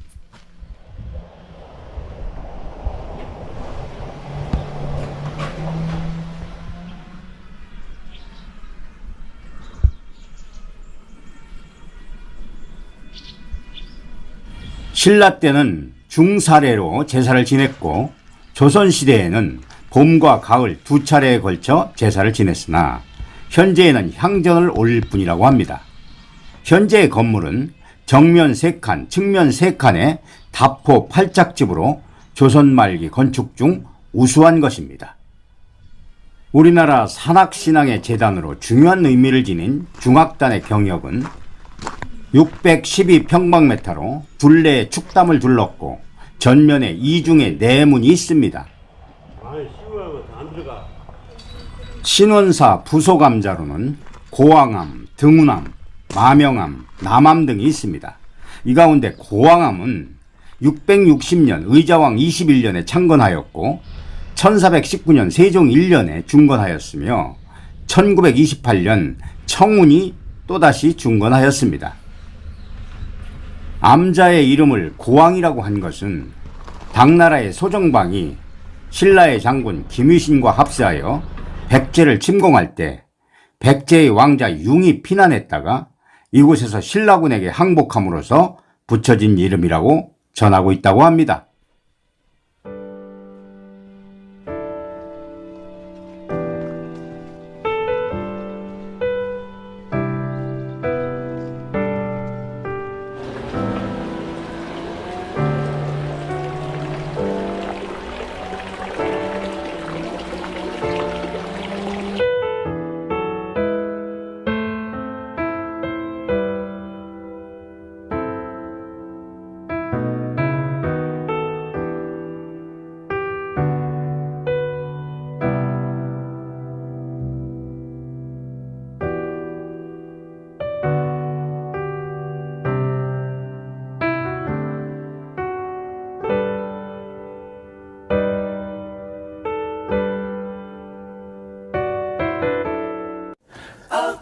신라 때는 중사례로 제사를 지냈고 조선시대에는 봄과 가을 두 차례에 걸쳐 제사를 지냈으나 현재에는 향전을 올릴 뿐이라고 합니다. 현재의 건물은 정면 3칸, 측면 3칸의 다포 8작집으로 조선 말기 건축 중 우수한 것입니다. 우리나라 산악신앙의 재단으로 중요한 의미를 지닌 중악단의 경역은 612평방미터로 둘레에 축담을 둘렀고 전면에 이중의 내문이 있습니다. 신원사 부소감자로는 고왕암, 등운암, 마명암, 남암 등이 있습니다. 이 가운데 고왕암은 660년 의자왕 21년에 창건하였고 1419년 세종 1년에 중건하였으며 1928년 청운이 또다시 중건하였습니다. 암자의 이름을 고왕이라고 한 것은 당나라의 소정방이 신라의 장군 김유신과 합세하여 백제를 침공할 때 백제의 왕자 융이 피난했다가 이곳에서 신라군에게 항복함으로써 붙여진 이름이라고 전하고 있다고 합니다.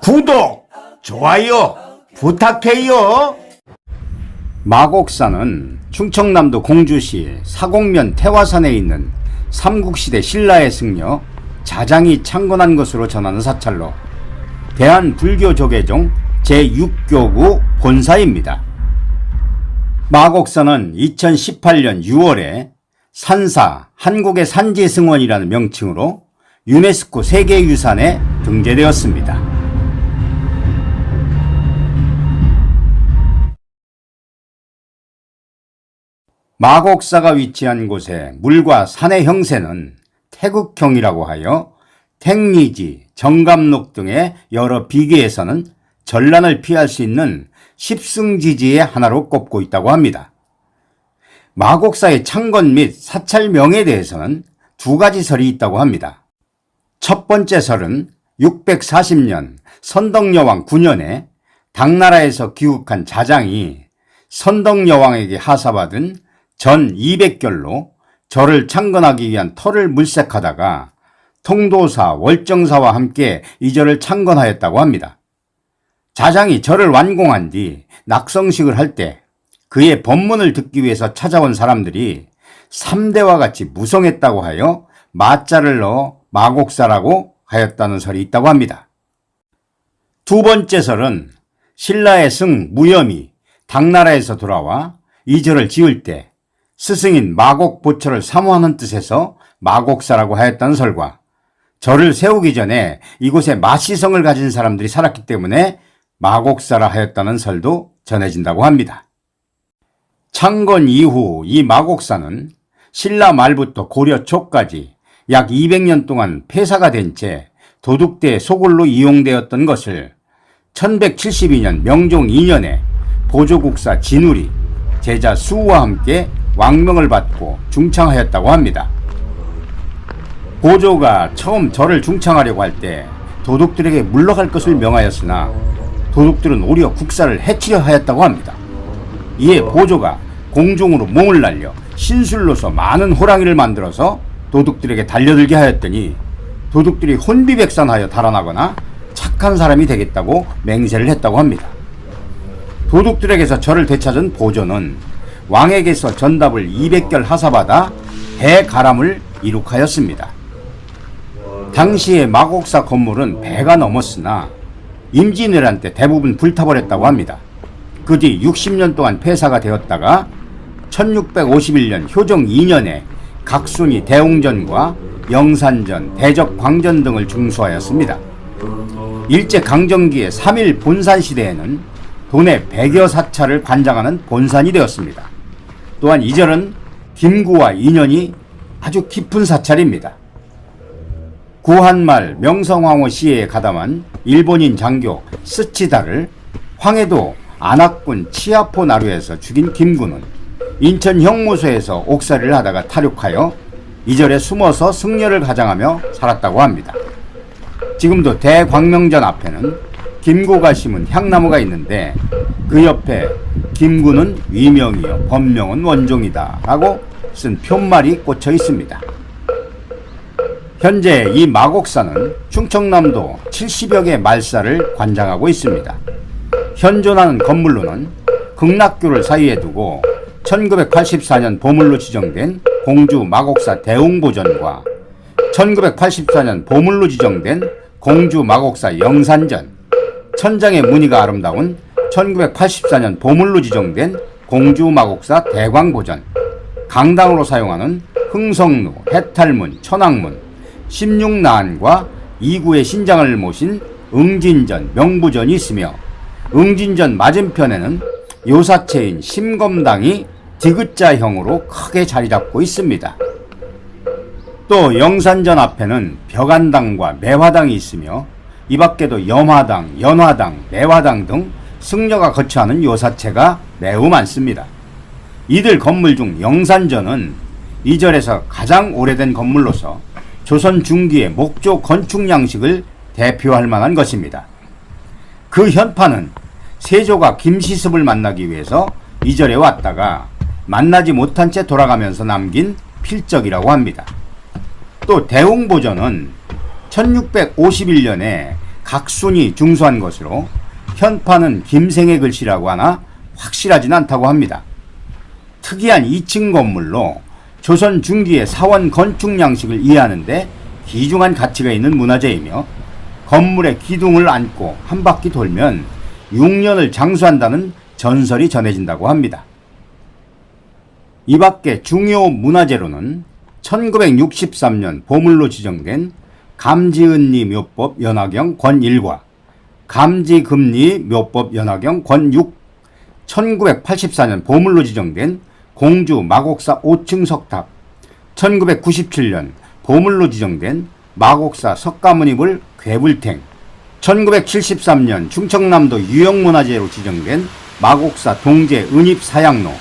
구독, 좋아요 부탁해요. 마곡산은 충청남도 공주시 사곡면 태화산에 있는 삼국시대 신라의 승려 자장이 창건한 것으로 전하는 사찰로 대한불교조계종 제6교구 본사입니다. 마곡산은 2018년 6월에 산사 한국의 산지승원이라는 명칭으로 유네스코 세계유산에 등재되었습니다. 마곡사가 위치한 곳의 물과 산의 형세는 태극형이라고 하여 택리지, 정감록 등의 여러 비계에서는 전란을 피할 수 있는 십승지지의 하나로 꼽고 있다고 합니다. 마곡사의 창건 및 사찰명에 대해서는 두 가지 설이 있다고 합니다. 첫 번째 설은 640년 선덕여왕 9년에 당나라에서 귀국한 자장이 선덕여왕에게 하사받은 전 200결로 절을 창건하기 위한 터를 물색하다가 통도사, 월정사와 함께 이 절을 창건하였다고 합니다. 자장이 절을 완공한 뒤 낙성식을 할 때 그의 법문을 듣기 위해서 찾아온 사람들이 3대와 같이 무성했다고 하여 마자를 넣어 마곡사라고 하였다는 설이 있다고 합니다. 두 번째 설은 신라의 승 무염이 당나라에서 돌아와 이 절을 지을 때 스승인 마곡보처를 사모하는 뜻에서 마곡사라고 하였다는 설과 절을 세우기 전에 이곳에 마시성을 가진 사람들이 살았기 때문에 마곡사라 하였다는 설도 전해진다고 합니다. 창건 이후 이 마곡사는 신라 말부터 고려 초까지 약 200년 동안 폐사가 된 채 도둑대 소굴로 이용되었던 것을 1172년 명종 2년에 보조국사 진울이 제자 수우와 함께 왕명을 받고 중창하였다고 합니다. 보조가 처음 절을 중창하려고 할 때 도둑들에게 물러갈 것을 명하였으나 도둑들은 오히려 국사를 해치려 하였다고 합니다. 이에 보조가 공중으로 몽을 날려 신술로서 많은 호랑이를 만들어서 도둑들에게 달려들게 하였더니 도둑들이 혼비백산하여 달아나거나 착한 사람이 되겠다고 맹세를 했다고 합니다. 도둑들에게서 절을 되찾은 보조는 왕에게서 전답을 200결 하사받아 대가람을 이룩하였습니다. 당시의 마곡사 건물은 100가 넘었으나 임진왜란 때 대부분 불타버렸다고 합니다. 그 뒤 60년 동안 폐사가 되었다가 1651년 효종 2년에 각순이 대웅전과 영산전, 대적광전 등을 중수하였습니다. 일제강점기의 3.1 본산시대에는 도내 100여 사찰을 관장하는 본산이 되었습니다. 또한 이 절은 김구와 인연이 아주 깊은 사찰입니다. 구한말 명성황후 시해에 가담한 일본인 장교 스치다를 황해도 안악군 치아포 나루에서 죽인 김구는 인천 형무소에서 옥살이를 하다가 탈옥하여 이 절에 숨어서 승려를 가장하며 살았다고 합니다. 지금도 대광명전 앞에는 김구가 심은 향나무가 있는데 그 옆에 김구는 위명이요 법명은 원종이다 라고 쓴 표말이 꽂혀 있습니다. 현재 이 마곡사는 충청남도 70여 개 말사를 관장하고 있습니다. 현존하는 건물로는 극락교를 사이에 두고 1984년 보물로 지정된 공주 마곡사 대웅보전과 1984년 보물로 지정된 공주 마곡사 영산전, 천장의 무늬가 아름다운 1984년 보물로 지정된 공주 마곡사 대광보전, 강당으로 사용하는 흥성루, 해탈문, 천왕문, 16나안과 2구의 신장을 모신 응진전, 명부전이 있으며 응진전 맞은편에는 요사체인 심검당이 디귿자형으로 크게 자리 잡고 있습니다. 또 영산전 앞에는 벽안당과 매화당이 있으며 이 밖에도 염화당, 연화당, 매화당 등 승려가 거처하는 요사체가 매우 많습니다. 이들 건물 중 영산전은 이 절에서 가장 오래된 건물로서 조선 중기의 목조 건축 양식을 대표할 만한 것입니다. 그 현판은 세조가 김시습을 만나기 위해서 이 절에 왔다가 만나지 못한 채 돌아가면서 남긴 필적이라고 합니다. 또 대웅보전은 1651년에 각순이 중수한 것으로 현판은 김생의 글씨라고 하나 확실하진 않다고 합니다. 특이한 2층 건물로 조선 중기의 사원 건축 양식을 이해하는데 귀중한 가치가 있는 문화재이며 건물에 기둥을 안고 한 바퀴 돌면 6년을 장수한다는 전설이 전해진다고 합니다. 이 밖에 중요 문화재로는 1963년 보물로 지정된 감지은리 묘법 연화경 권1과 감지금리 묘법 연화경 권6, 1984년 보물로 지정된 공주 마곡사 5층 석탑, 1997년 보물로 지정된 마곡사 석가모니불 괴불탱, 1973년 충청남도 유형문화재로 지정된 마곡사 동제 은입사양로,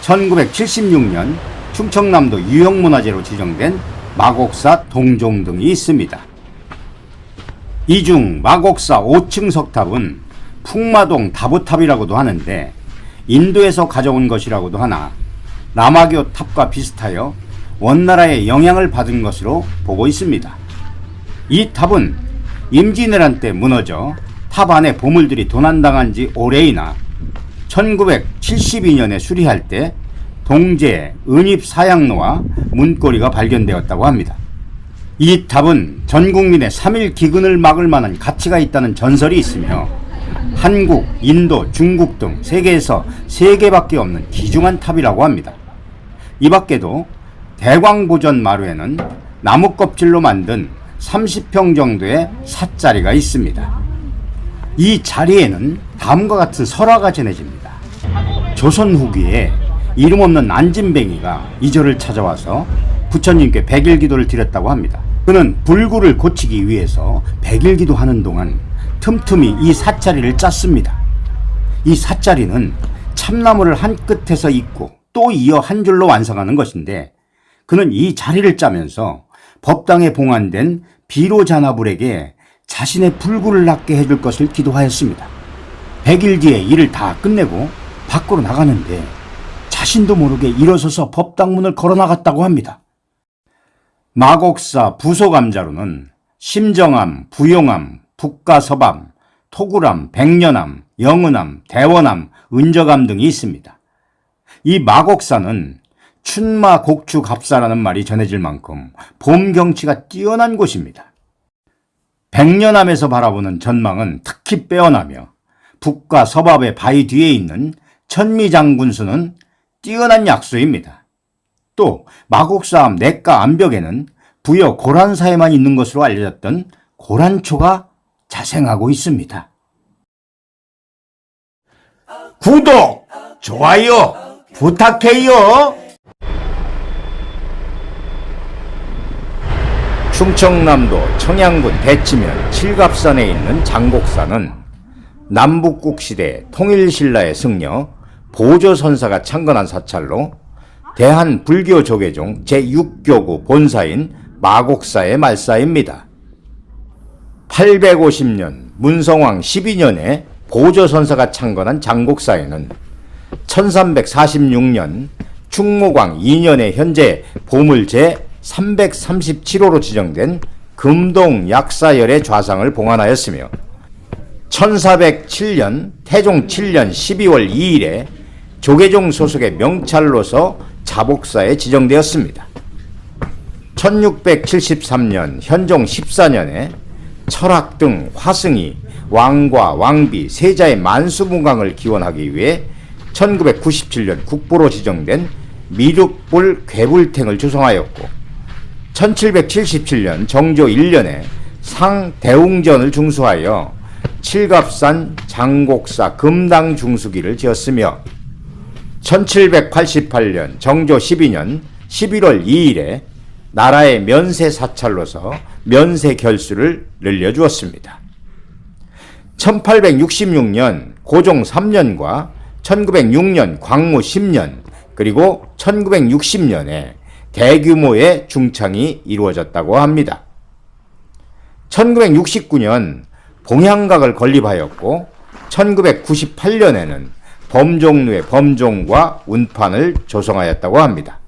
1976년 충청남도 유형문화재로 지정된 마곡사 동종 등이 있습니다. 이 중 마곡사 5층 석탑은 풍마동 다보탑이라고도 하는데 인도에서 가져온 것이라고도 하나 남아교 탑과 비슷하여 원나라의 영향을 받은 것으로 보고 있습니다. 이 탑은 임진왜란 때 무너져 탑 안에 보물들이 도난당한 지 오래이나 1972년에 수리할 때 동제 은입사양로와 문고리가 발견되었다고 합니다. 이 탑은 전 국민의 3.1 기근을 막을 만한 가치가 있다는 전설이 있으며 한국, 인도, 중국 등 세계에서 3개밖에 없는 귀중한 탑이라고 합니다. 이 밖에도 대광보전 마루에는 나무 껍질로 만든 30평 정도의 삿자리가 있습니다. 이 자리에는 다음과 같은 설화가 전해집니다. 조선 후기에 이름 없는 안진뱅이가 이 절을 찾아와서 부처님께 백일기도를 드렸다고 합니다. 그는 불구를 고치기 위해서 백일기도 하는 동안 틈틈이 이 삿자리를 짰습니다. 이 삿자리는 참나무를 한 끝에서 잇고 또 이어 한 줄로 완성하는 것인데, 그는 이 자리를 짜면서 법당에 봉안된 비로자나불에게 자신의 불구를 낫게 해줄 것을 기도하였습니다. 100일 뒤에 일을 다 끝내고 밖으로 나가는데 자신도 모르게 일어서서 법당문을 걸어 나갔다고 합니다. 마곡사 부소감자로는 심정암, 부용암, 북가서밤, 토구람, 백년암, 영은암, 대원암, 은저감 등이 있습니다. 이 마곡사는 춘마 곡추 갑사라는 말이 전해질 만큼 봄 경치가 뛰어난 곳입니다. 백년암에서 바라보는 전망은 특히 빼어나며 북과 서밥의 바위 뒤에 있는 천미장군수는 뛰어난 약수입니다. 또 마곡사암 냇가 암벽에는 부여 고란사에만 있는 것으로 알려졌던 고란초가 자생하고 있습니다. 구독, 좋아요 부탁해요. 충청남도 청양군 대치면 칠갑산에 있는 장곡사는 남북국시대 통일신라의 승려 보조선사가 창건한 사찰로 대한불교조계종 제6교구 본사인 마곡사의 말사입니다. 850년 문성왕 12년에 보조선사가 창건한 장곡사에는 1346년 충무광 2년에 현재 보물 제337호로 지정된 금동 약사열의 좌상을 봉안하였으며 1407년 태종 7년 12월 2일에 조계종 소속의 명찰로서 자복사에 지정되었습니다. 1673년 현종 14년에 철학 등 화승이 왕과 왕비 세자의 만수무강을 기원하기 위해 1997년 국보로 지정된 미륵불 괴불탱을 조성하였고 1777년 정조 1년에 상대웅전을 중수하여 칠갑산 장곡사 금당 중수기를 지었으며 1788년 정조 12년 11월 2일에 나라의 면세 사찰로서 면세 결수를 늘려주었습니다. 1866년 고종 3년과 1906년 광무 10년 그리고 1960년에 대규모의 중창이 이루어졌다고 합니다. 1969년 봉향각을 건립하였고 1998년에는 범종루의 범종과 운판을 조성하였다고 합니다.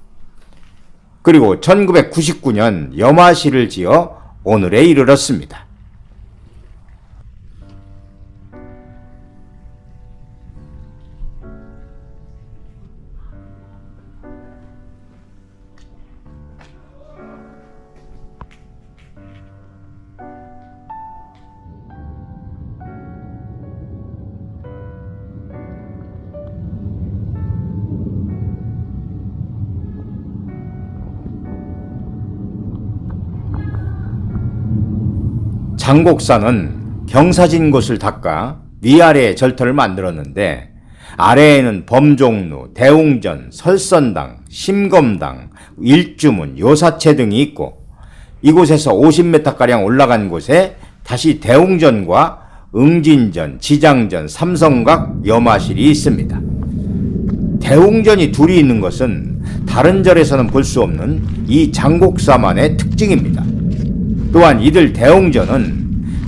그리고 1999년 염화실을 지어 오늘에 이르렀습니다. 장곡사는 경사진 곳을 닦아 위아래에 절터를 만들었는데 아래에는 범종루, 대웅전, 설선당, 심검당, 일주문, 요사체 등이 있고 이곳에서 50m가량 올라간 곳에 다시 대웅전과 응진전, 지장전, 삼성각, 염화실이 있습니다. 대웅전이 둘이 있는 것은 다른 절에서는 볼 수 없는 이 장곡사만의 특징입니다. 또한 이들 대웅전은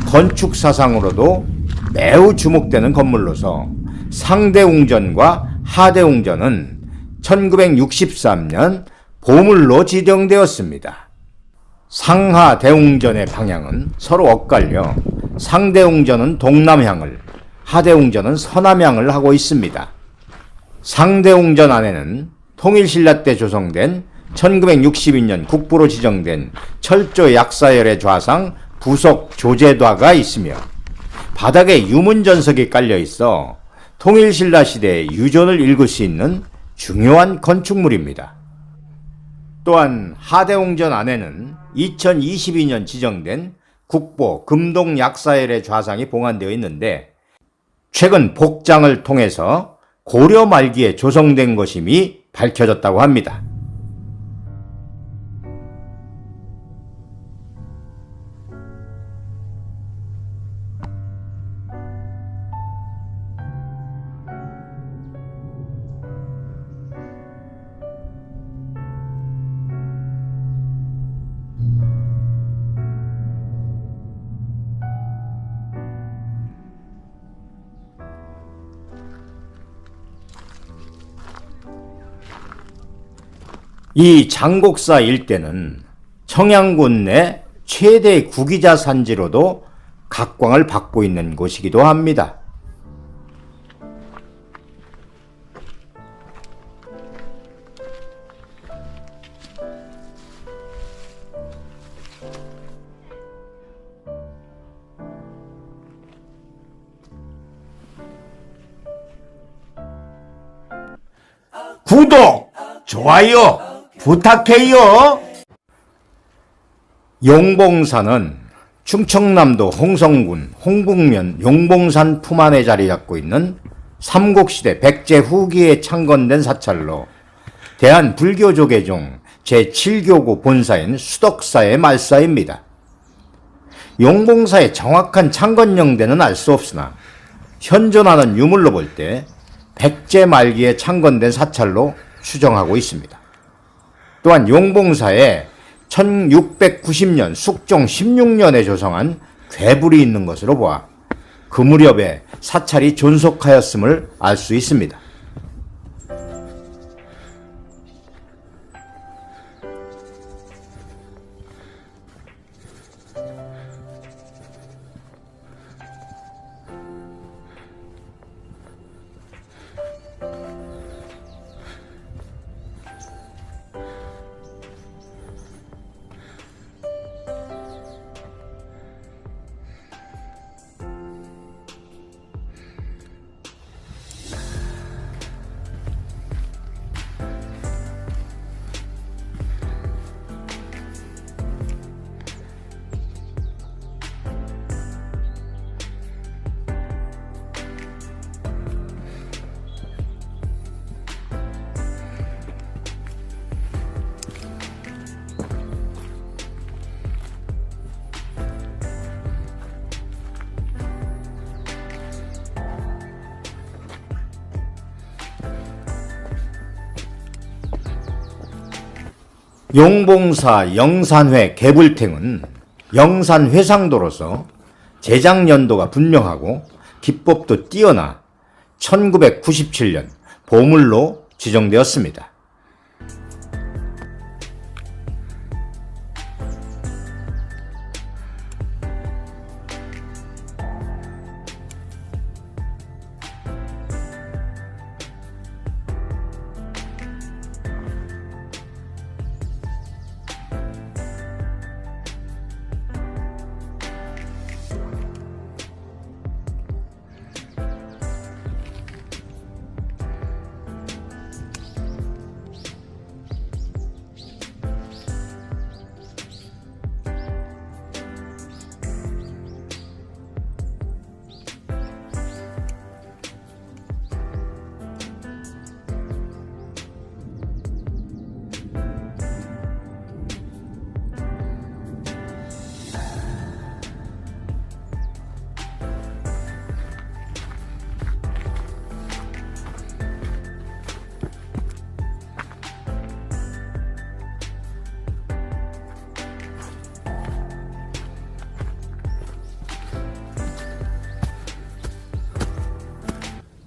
건축 사상으로도 매우 주목되는 건물로서 상대웅전과 하대웅전은 1963년 보물로 지정되었습니다. 상하대웅전의 방향은 서로 엇갈려 상대웅전은 동남향을, 하대웅전은 서남향을 하고 있습니다. 상대웅전 안에는 통일신라 때 조성된 1962년 국보로 지정된 철조 약사열의 좌상 부속 조제좌가 있으며 바닥에 유문전석이 깔려 있어 통일신라 시대의 유전을 읽을 수 있는 중요한 건축물입니다. 또한 하대홍전 안에는 2022년 지정된 국보 금동약사열의 좌상이 봉안되어 있는데 최근 복장을 통해서 고려 말기에 조성된 것임이 밝혀졌다고 합니다. 이 장곡사 일대는 청양군 내 최대 구기자 산지로도 각광을 받고 있는 곳이기도 합니다. 구독, 좋아요 부탁해요. 용봉산은 충청남도 홍성군 홍북면 용봉산 품 안에 자리 잡고 있는 삼국시대 백제 후기에 창건된 사찰로 대한불교조계종 제7교구 본사인 수덕사의 말사입니다. 용봉사의 정확한 창건 영대는 알 수 없으나 현존하는 유물로 볼 때 백제 말기에 창건된 사찰로 추정하고 있습니다. 또한 용봉사에 1690년 숙종 16년에 조성한 괴불이 있는 것으로 보아 그 무렵에 사찰이 존속하였음을 알 수 있습니다. 용봉사 영산회 개불탱은 영산회상도로서 제작 연도가 분명하고 기법도 뛰어나 1997년 보물로 지정되었습니다.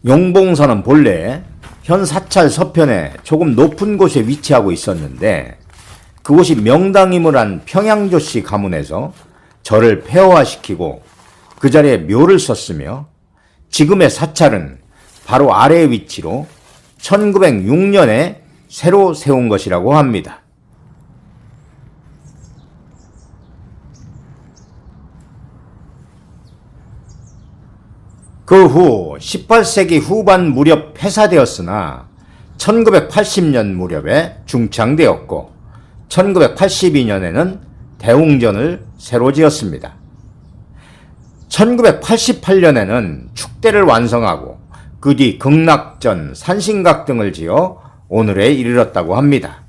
용봉사는 본래 현 사찰 서편에 조금 높은 곳에 위치하고 있었는데 그곳이 명당임을 한 평양조씨 가문에서 절을 폐허화시키고 그 자리에 묘를 썼으며 지금의 사찰은 바로 아래 위치로 1906년에 새로 세운 것이라고 합니다. 그 후 18세기 후반 무렵 폐사되었으나 1980년 무렵에 중창되었고 1982년에는 대웅전을 새로 지었습니다. 1988년에는 축대를 완성하고 그 뒤 극락전, 산신각 등을 지어 오늘에 이르렀다고 합니다.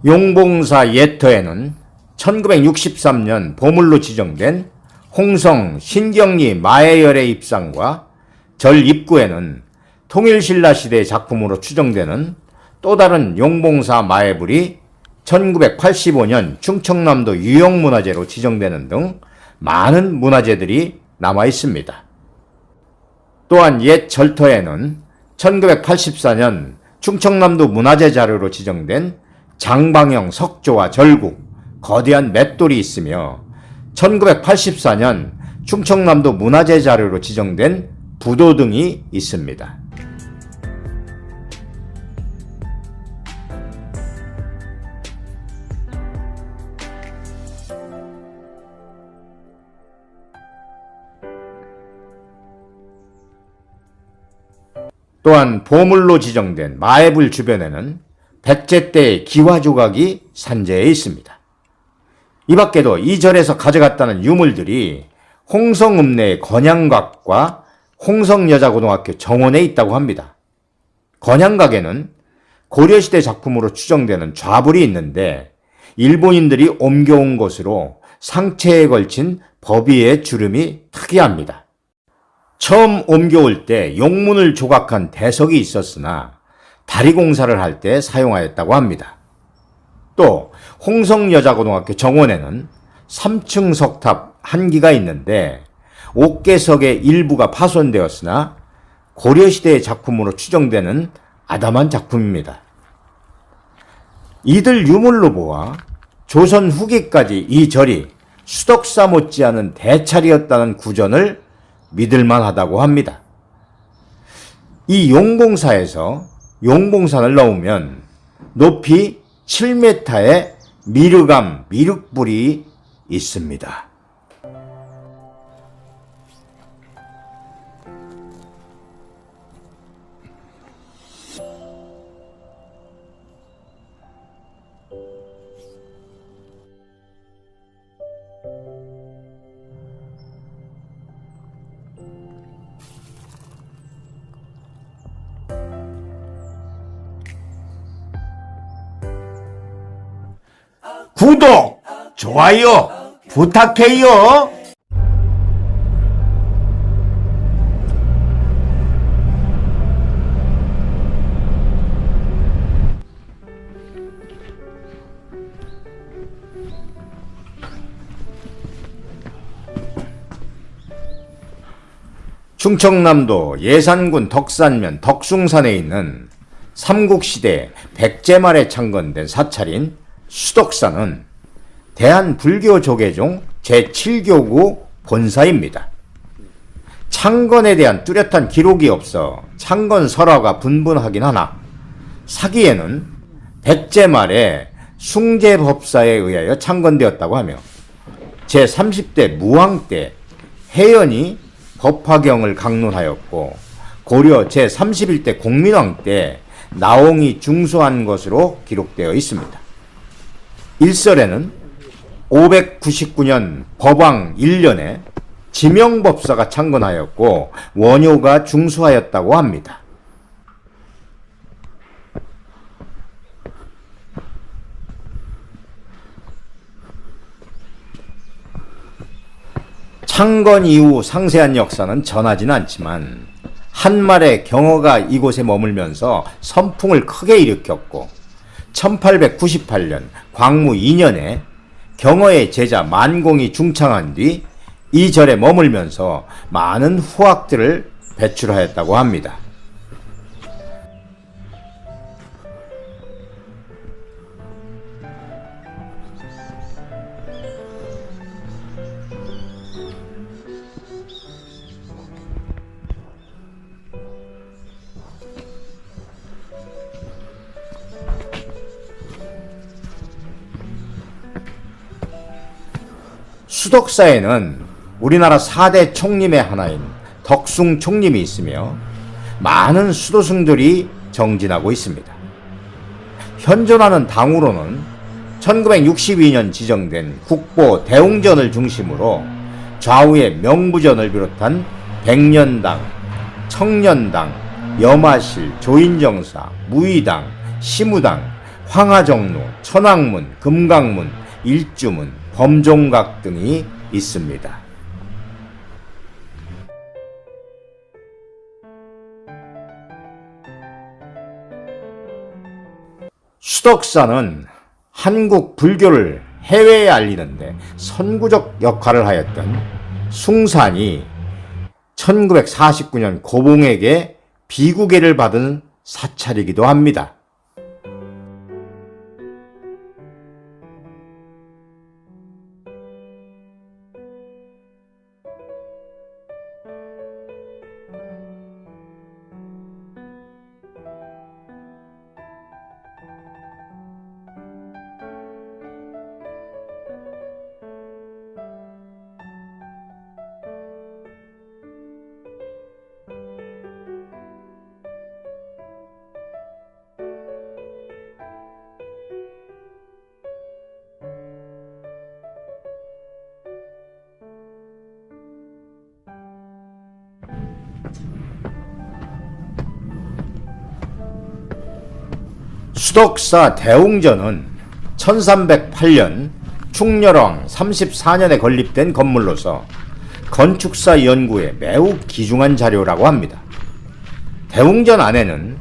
용봉사 예터에는 1963년 보물로 지정된 홍성 신경리 마해열의 입상과 절 입구에는 통일신라 시대의 작품으로 추정되는 또 다른 용봉사 마해불이 1985년 충청남도 유형문화재로 지정되는 등 많은 문화재들이 남아 있습니다. 또한 옛 절터에는 1984년 충청남도 문화재 자료로 지정된 장방형 석조와 절구, 거대한 맷돌이 있으며 1984년 충청남도 문화재 자료로 지정된 부도 등이 있습니다. 또한 보물로 지정된 마해불 주변에는 백제 때의 기와 조각이 산재해 있습니다. 이 밖에도 이 절에서 가져갔다는 유물들이 홍성읍내의 건양각과 홍성여자고등학교 정원에 있다고 합니다. 건양각에는 고려시대 작품으로 추정되는 좌불이 있는데 일본인들이 옮겨온 것으로 상체에 걸친 법위의 주름이 특이합니다. 처음 옮겨올 때 용문을 조각한 대석이 있었으나 다리 공사를 할 때 사용하였다고 합니다. 또 홍성여자고등학교 정원에는 3층 석탑 한 기가 있는데 옥계석의 일부가 파손되었으나 고려시대의 작품으로 추정되는 아담한 작품입니다. 이들 유물로 보아 조선 후기까지 이 절이 수덕사 못지않은 대찰이었다는 구전을 믿을만하다고 합니다. 이 용봉사에서 용봉산을 넘으면 높이 7m의 미륵암 미륵불이 있습니다. 구독, 좋아요 부탁해요. 충청남도 예산군 덕산면 덕숭산에 있는 삼국시대 백제말에 창건된 사찰인 수덕사는 대한불교조계종 제7교구 본사입니다. 창건에 대한 뚜렷한 기록이 없어 창건 설화가 분분하긴 하나 사기에는 백제말의 숭제법사에 의하여 창건되었다고 하며 제30대 무왕 때 혜연이 법화경을 강론하였고 고려 제31대 공민왕 때 나홍이 중수한 것으로 기록되어 있습니다. 일설에는 599년 법왕 1년에 지명법사가 창건하였고 원효가 중수하였다고 합니다. 창건 이후 상세한 역사는 전하지는 않지만 한말의 경어가 이곳에 머물면서 선풍을 크게 일으켰고 1898년 광무 2년에 경어의 제자 만공이 중창한 뒤 이 절에 머물면서 많은 후학들을 배출하였다고 합니다. 수덕사에는 우리나라 4대 총림의 하나인 덕숭 총림이 있으며 많은 수도승들이 정진하고 있습니다. 현존하는 당으로는 1962년 지정된 국보 대웅전을 중심으로 좌우의 명부전을 비롯한 백년당, 청년당, 염화실, 조인정사, 무의당, 시무당, 황하정로, 천왕문, 금강문, 일주문, 범종각 등이 있습니다. 수덕사는 한국 불교를 해외에 알리는데 선구적 역할을 하였던 숭산이 1949년 고봉에게 비구계를 받은 사찰이기도 합니다. 수덕사 대웅전은 1308년 충렬왕 34년에 건립된 건물로서 건축사 연구에 매우 귀중한 자료라고 합니다. 대웅전 안에는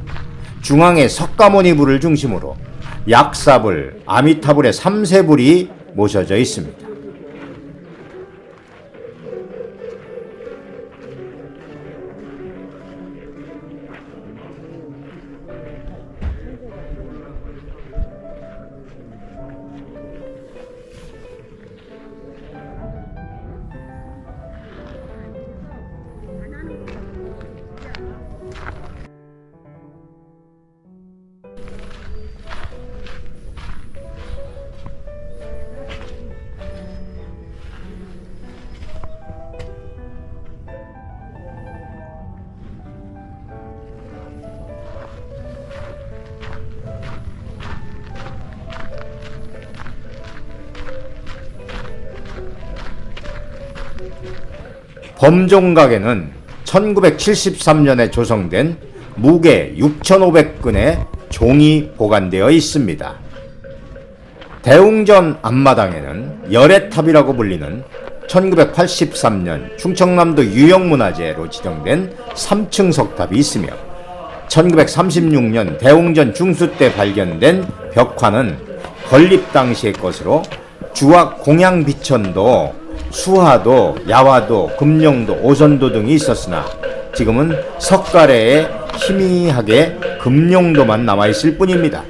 중앙에 석가모니불을 중심으로 약사불, 아미타불의 3세불이 모셔져 있습니다. 범종각에는 1973년에 조성된 무게 6,500근의 종이 보관되어 있습니다. 대웅전 앞마당에는 열애탑이라고 불리는 1983년 충청남도 유형문화재로 지정된 3층 석탑이 있으며 1936년 대웅전 중수 때 발견된 벽화는 건립 당시의 것으로 주악 공양 비천도, 수화도, 야화도, 금룡도, 오선도 등이 있었으나 지금은 석가래에 희미하게 금룡도만 남아있을 뿐입니다.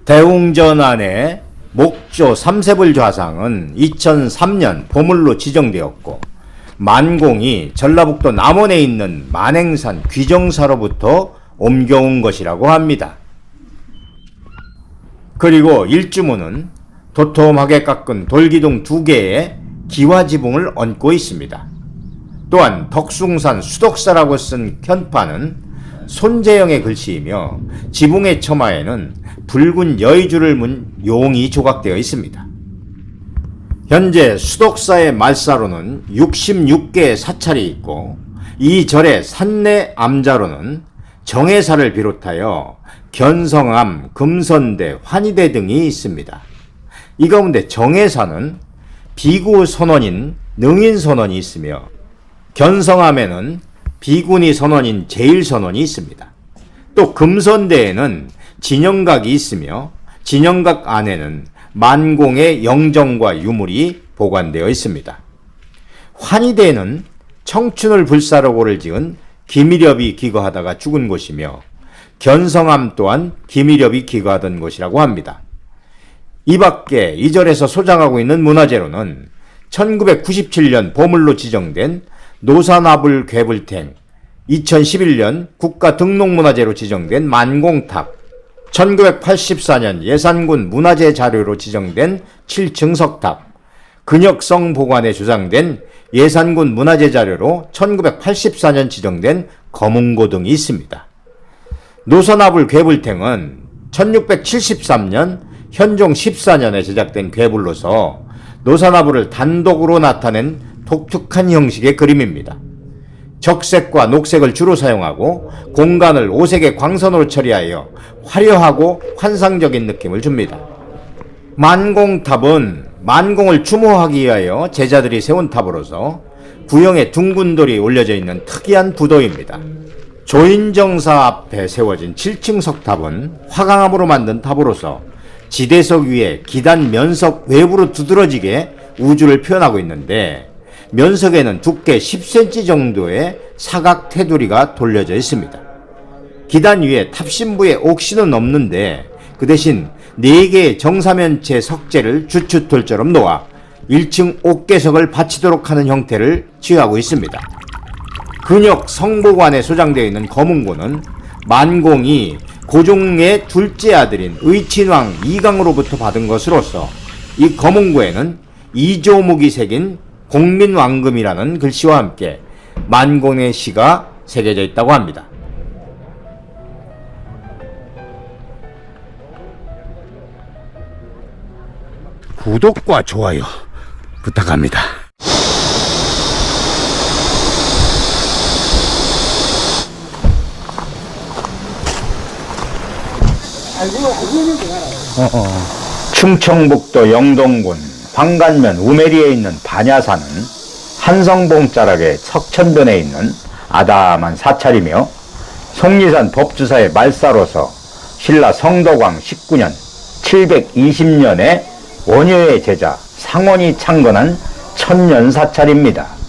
대웅전 안에 목조 3세불 좌상은 2003년 보물로 지정되었고 만공이 전라북도 남원에 있는 만행산 귀정사로부터 옮겨온 것이라고 합니다. 그리고 일주문은 도톰하게 깎은 돌기둥 2개의 기와지붕을 얹고 있습니다. 또한 덕숭산 수덕사라고 쓴 현판은 손재영의 글씨이며 지붕의 처마에는 붉은 여의주를 문 용이 조각되어 있습니다. 현재 수덕사의 말사로는 66개의 사찰이 있고 이 절의 산내 암자로는 정해사를 비롯하여 견성암, 금선대, 환희대 등이 있습니다. 이 가운데 정해사는 비구 선원인 능인 선원이 있으며 견성암에는 비구니 선원인 제일 선원이 있습니다. 또 금선대에는 진영각이 있으며 진영각 안에는 만공의 영정과 유물이 보관되어 있습니다. 환희대는 청춘을 불사르고를 지은 기미렵이 기거하다가 죽은 곳이며 견성암 또한 기미렵이 기거하던 곳이라고 합니다. 이 밖에 이 절에서 소장하고 있는 문화재로는 1997년 보물로 지정된 노사나불 괴불탱, 2011년 국가등록문화재로 지정된 만공탑, 1984년 예산군 문화재 자료로 지정된 7층 석탑, 근역성 보관에 주장된 예산군 문화재 자료로 1984년 지정된 거문고 등이 있습니다. 노선화불 괴불탱은 1673년 현종 14년에 제작된 괴불로서 노선화불을 단독으로 나타낸 독특한 형식의 그림입니다. 적색과 녹색을 주로 사용하고 공간을 오색의 광선으로 처리하여 화려하고 환상적인 느낌을 줍니다. 만공탑은 만공을 추모하기 위하여 제자들이 세운 탑으로서 구형에 둥근 돌이 올려져 있는 특이한 부도입니다. 조인정사 앞에 세워진 7층 석탑은 화강암으로 만든 탑으로서 지대석 위에 기단 면석 외부로 두드러지게 우주를 표현하고 있는데, 면석에는 두께 10cm 정도의 사각 테두리가 돌려져 있습니다. 기단 위에 탑신부에 옥신은 없는데 그 대신 4개의 정사면체 석재를 주춧돌처럼 놓아 1층 옥계석을 받치도록 하는 형태를 취하고 있습니다. 근역 성보관에 소장되어 있는 거문고는 만공이 고종의 둘째 아들인 의친왕 이강으로부터 받은 것으로서 이 거문고에는 이조목이 새긴 공민왕금이라는 글씨와 함께 만공의 시가 새겨져 있다고 합니다. 구독과 좋아요 부탁합니다. 충청북도 영동군 황간면 우메리에 있는 반야산은 한성봉자락의 석천변에 있는 아담한 사찰이며 속리산 법주사의 말사로서 신라 성덕왕 19년 720년에 원효의 제자 상원이 창건한 천년사찰입니다.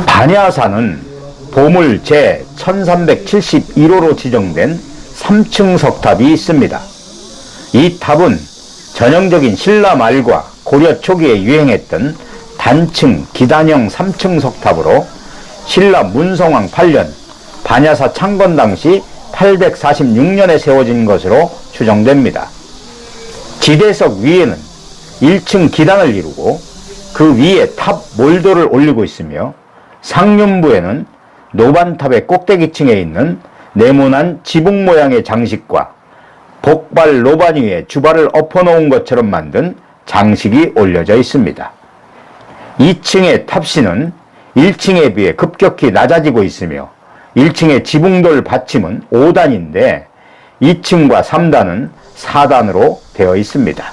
반야산은 보물 제 1371호로 지정된 3층 석탑이 있습니다. 이 탑은 전형적인 신라 말과 고려 초기에 유행했던 단층 기단형 3층 석탑으로 신라 문성왕 8년 반야사 창건 당시 846년에 세워진 것으로 추정됩니다. 지대석 위에는 1층 기단을 이루고 그 위에 탑 몰도를 올리고 있으며 상륜부에는 노반탑의 꼭대기층에 있는 네모난 지붕 모양의 장식과 복발 노반 위에 주발을 엎어놓은 것처럼 만든 장식이 올려져 있습니다. 2층의 탑신은 1층에 비해 급격히 낮아지고 있으며 1층의 지붕돌 받침은 5단인데 2층과 3단은 4단으로 되어 있습니다.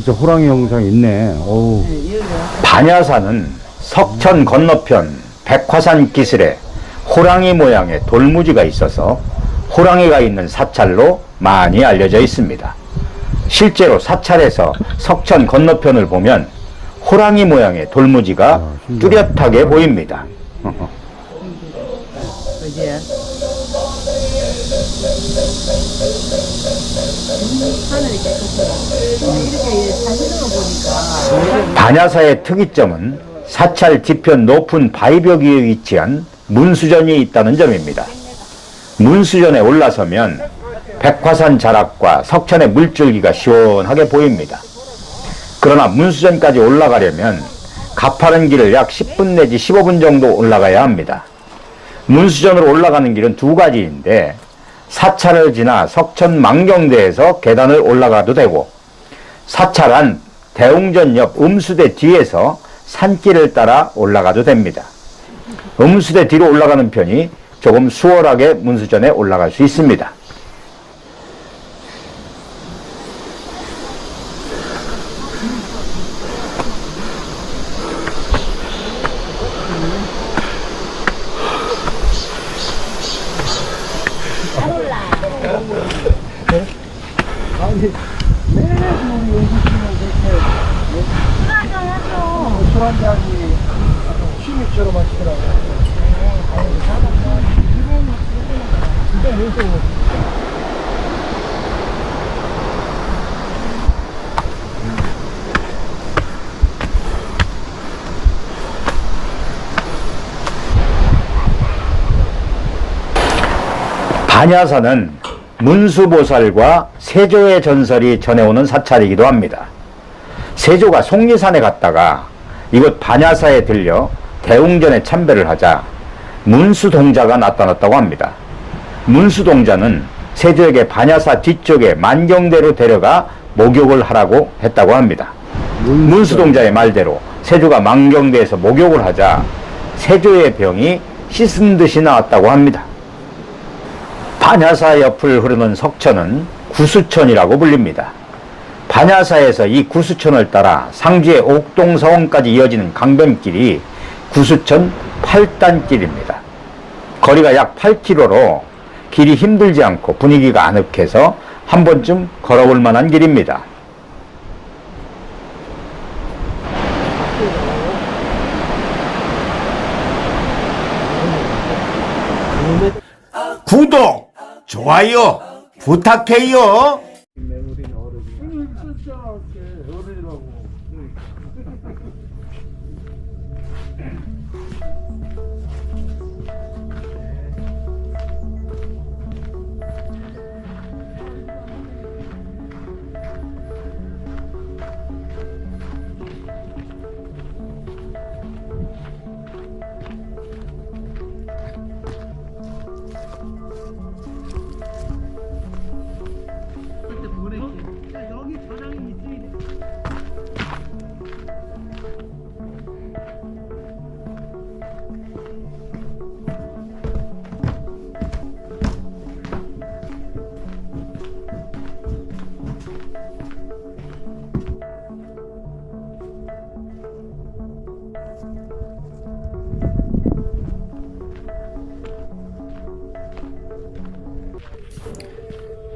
진짜 호랑이 영상 있네. 어우. 반야산은 석천 건너편 백화산 기슭에 호랑이 모양의 돌무지가 있어서 호랑이가 있는 사찰로 많이 알려져 있습니다. 실제로 사찰에서 석천 건너편을 보면 호랑이 모양의 돌무지가 뚜렷하게 보입니다. 반야사의 특이점은 사찰 뒤편 높은 바위벽 위에 위치한 문수전이 있다는 점입니다. 문수전에 올라서면 백화산 자락과 석천의 물줄기가 시원하게 보입니다. 그러나 문수전까지 올라가려면 가파른 길을 약 10분 내지 15분 정도 올라가야 합니다. 문수전으로 올라가는 길은 두 가지인데 사찰을 지나 석천 망경대에서 계단을 올라가도 되고 사찰 안 대웅전 옆 음수대 뒤에서 산길을 따라 올라가도 됩니다. 음수대 뒤로 올라가는 편이 조금 수월하게 문수전에 올라갈 수 있습니다. 반야사는 문수보살과 세조의 전설이 전해오는 사찰이기도 합니다. 세조가 속리산에 갔다가 이곳 반야사에 들려 대웅전에 참배를 하자 문수동자가 나타났다고 합니다. 문수동자는 세조에게 반야사 뒤쪽에 만경대로 데려가 목욕을 하라고 했다고 합니다. 문수동자의 말대로 세조가 만경대에서 목욕을 하자 세조의 병이 씻은 듯이 나왔다고 합니다. 반야사 옆을 흐르는 석천은 구수천이라고 불립니다. 반야사에서 이 구수천을 따라 상주의 옥동서원까지 이어지는 강변길이 구수천 8단길입니다. 거리가 약 8km로 길이 힘들지 않고 분위기가 아늑해서 한 번쯤 걸어볼 만한 길입니다. 구독, 좋아요 부탁해요.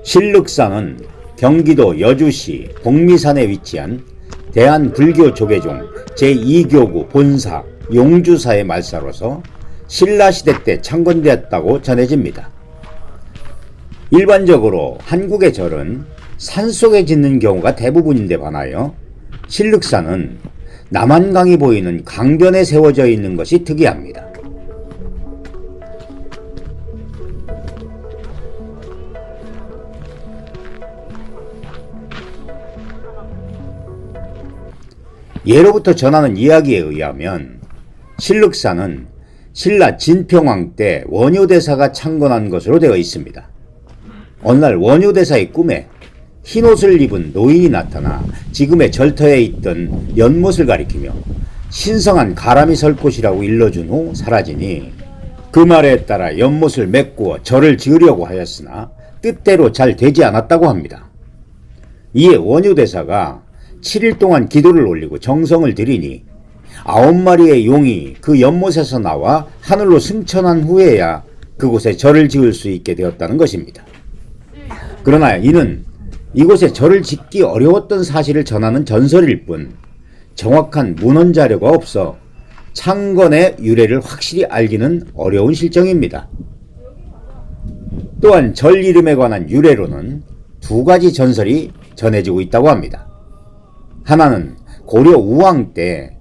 신륵산은 경기도 여주시 복미산에 위치한 대한불교조계종 제2교구 본사 용주사의 말사로서 신라시대 때 창건되었다고 전해집니다. 일반적으로 한국의 절은 산속에 짓는 경우가 대부분인데 반하여 신륵산은 남한강이 보이는 강변에 세워져 있는 것이 특이합니다. 예로부터 전하는 이야기에 의하면 신륵산은 신라 진평왕 때 원효대사가 창건한 것으로 되어 있습니다. 어느 날 원효대사의 꿈에 흰옷을 입은 노인이 나타나 지금의 절터에 있던 연못을 가리키며 신성한 가람이 설 곳이라고 일러준 후 사라지니 그 말에 따라 연못을 메꾸어 절을 지으려고 하였으나 뜻대로 잘 되지 않았다고 합니다. 이에 원효대사가 7일 동안 기도를 올리고 정성을 들이니 9마리의 용이 그 연못에서 나와 하늘로 승천한 후에야 그곳에 절을 지을 수 있게 되었다는 것입니다. 그러나 이는 이곳에 절을 짓기 어려웠던 사실을 전하는 전설일 뿐 정확한 문헌 자료가 없어 창건의 유래를 확실히 알기는 어려운 실정입니다. 또한 절 이름에 관한 유래로는 두 가지 전설이 전해지고 있다고 합니다. 하나는 고려 우왕 때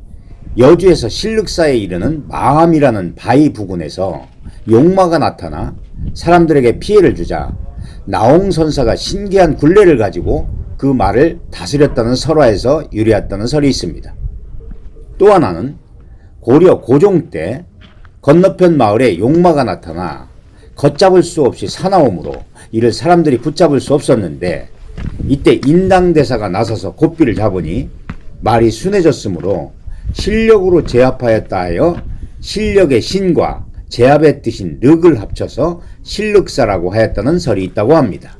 여주에서 실륵사에 이르는 마암이라는 바위 부근에서 용마가 나타나 사람들에게 피해를 주자 나홍선사가 신기한 굴레를 가지고 그 말을 다스렸다는 설화에서 유래했다는 설이 있습니다. 또 하나는 고려 고종 때 건너편 마을에 용마가 나타나 걷잡을 수 없이 사나움으로 이를 사람들이 붙잡을 수 없었는데 이때 인당대사가 나서서 고삐를 잡으니 말이 순해졌으므로 실력으로 제압하였다 하여 실력의 신과 제압의 뜻인 륵을 합쳐서 실륵사라고 하였다는 설이 있다고 합니다.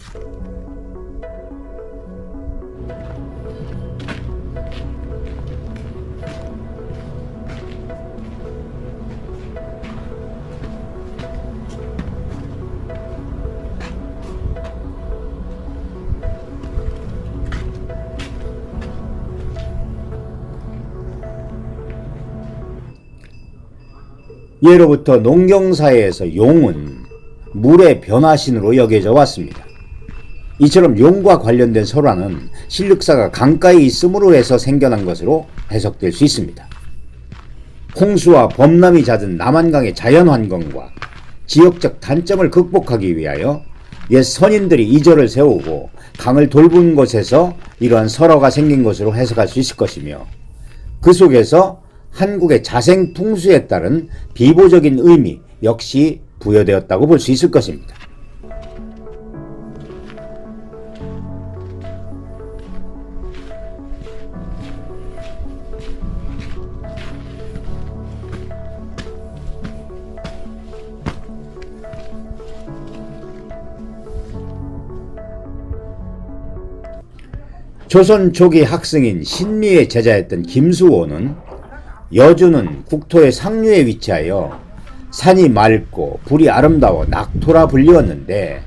예로부터 농경사회에서 용은 물의 변화신으로 여겨져 왔습니다. 이처럼 용과 관련된 설화는 실륵사가 강가에 있음으로 해서 생겨난 것으로 해석될 수 있습니다. 홍수와 범람이 잦은 남한강의 자연환경과 지역적 단점을 극복하기 위하여 옛 선인들이 이절을 세우고 강을 돌본 곳에서 이러한 설화가 생긴 것으로 해석할 수 있을 것이며 그 속에서 한국의 자생 풍수에 따른 비보적인 의미 역시 부여되었다고 볼 수 있을 것입니다. 조선 초기 학승인 신미의 제자였던 김수호는 여주는 국토의 상류에 위치하여 산이 맑고 불이 아름다워 낙토라 불리웠는데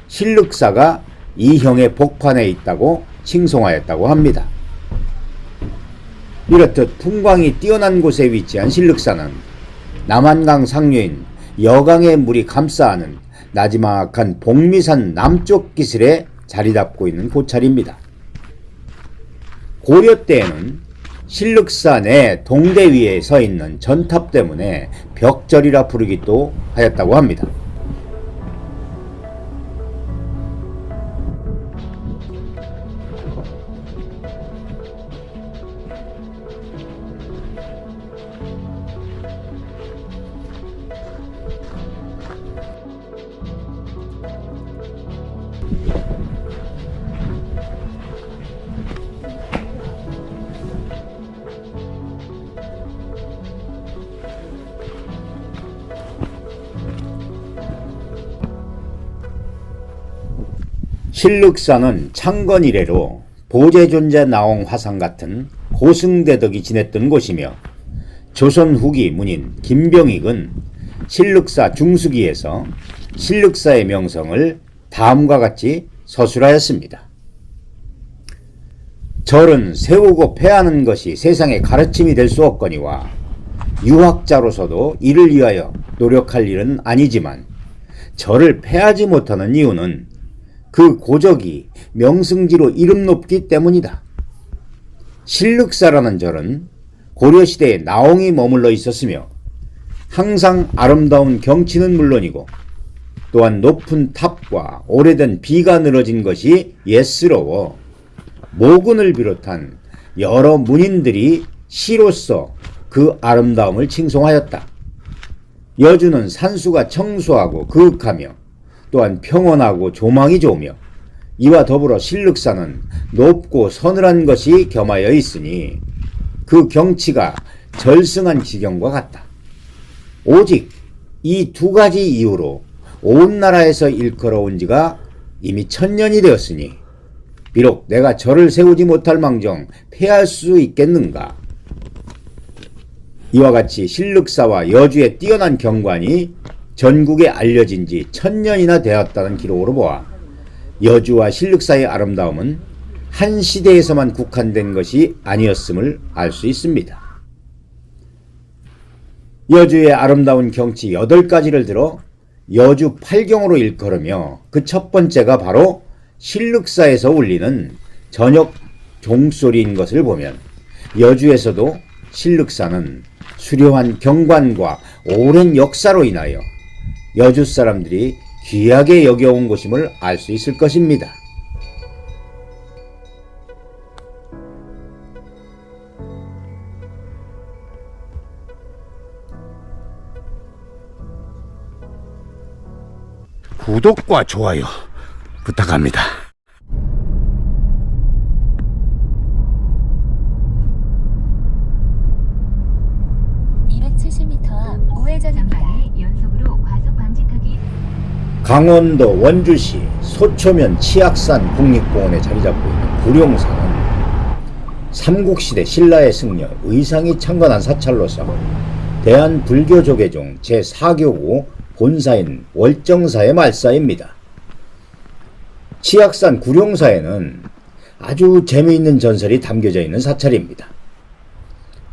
실륵사가 이 형의 복판에 있다고 칭송하였다고 합니다. 이렇듯 풍광이 뛰어난 곳에 위치한 실륵사는 남한강 상류인 여강의 물이 감싸하는 나지막한 복미산 남쪽 기슬에 자리 잡고 있는 고찰입니다. 고려 때에는 실륵사 내 동대 위에 서 있는 전탑 때문에 벽절이라 부르기도 하였다고 합니다. 실륵사는 창건 이래로 보제존재 나옹 화상 같은 고승대덕이 지냈던 곳이며 조선 후기 문인 김병익은 실륵사 중수기에서 실륵사의 명성을 다음과 같이 서술하였습니다. 절은 세우고 폐하는 것이 세상의 가르침이 될 수 없거니와 유학자로서도 이를 위하여 노력할 일은 아니지만 절을 폐하지 못하는 이유는 그 고적이 명승지로 이름 높기 때문이다. 실륵사라는 절은 고려시대에 나옹이 머물러 있었으며 항상 아름다운 경치는 물론이고 또한 높은 탑과 오래된 비가 늘어진 것이 예스러워 모근을 비롯한 여러 문인들이 시로서 그 아름다움을 칭송하였다. 여주는 산수가 청수하고 그윽하며 또한 평온하고 조망이 좋으며 이와 더불어 실륵사는 높고 서늘한 것이 겸하여 있으니 그 경치가 절승한 지경과 같다. 오직 이 두 가지 이유로 온 나라에서 일컬어온 지가 이미 1000년이 되었으니 비록 내가 절을 세우지 못할 망정 폐할 수 있겠는가. 이와 같이 실륵사와 여주의 뛰어난 경관이 전국에 알려진 지 1000년이나 되었다는 기록으로 보아 여주와 실륵사의 아름다움은 한 시대에서만 국한된 것이 아니었음을 알 수 있습니다. 여주의 아름다운 경치 8가지를 들어 여주 8경으로 일컬으며 그 첫 번째가 바로 신륵사에서 울리는 저녁 종소리인 것을 보면 여주에서도 신륵사는 수려한 경관과 오랜 역사로 인하여 여주 사람들이 귀하게 여겨온 곳임을 알 수 있을 것입니다. 구독과 좋아요 부탁합니다. 강원도 원주시 소초면 치악산 국립공원에 자리잡고 있는 구룡산은 삼국시대 신라의 승려 의상이 창건한 사찰로서 대한불교조계종 제4교구 본사인 월정사의 말사입니다. 치악산 구룡사에는 아주 재미있는 전설이 담겨져 있는 사찰입니다.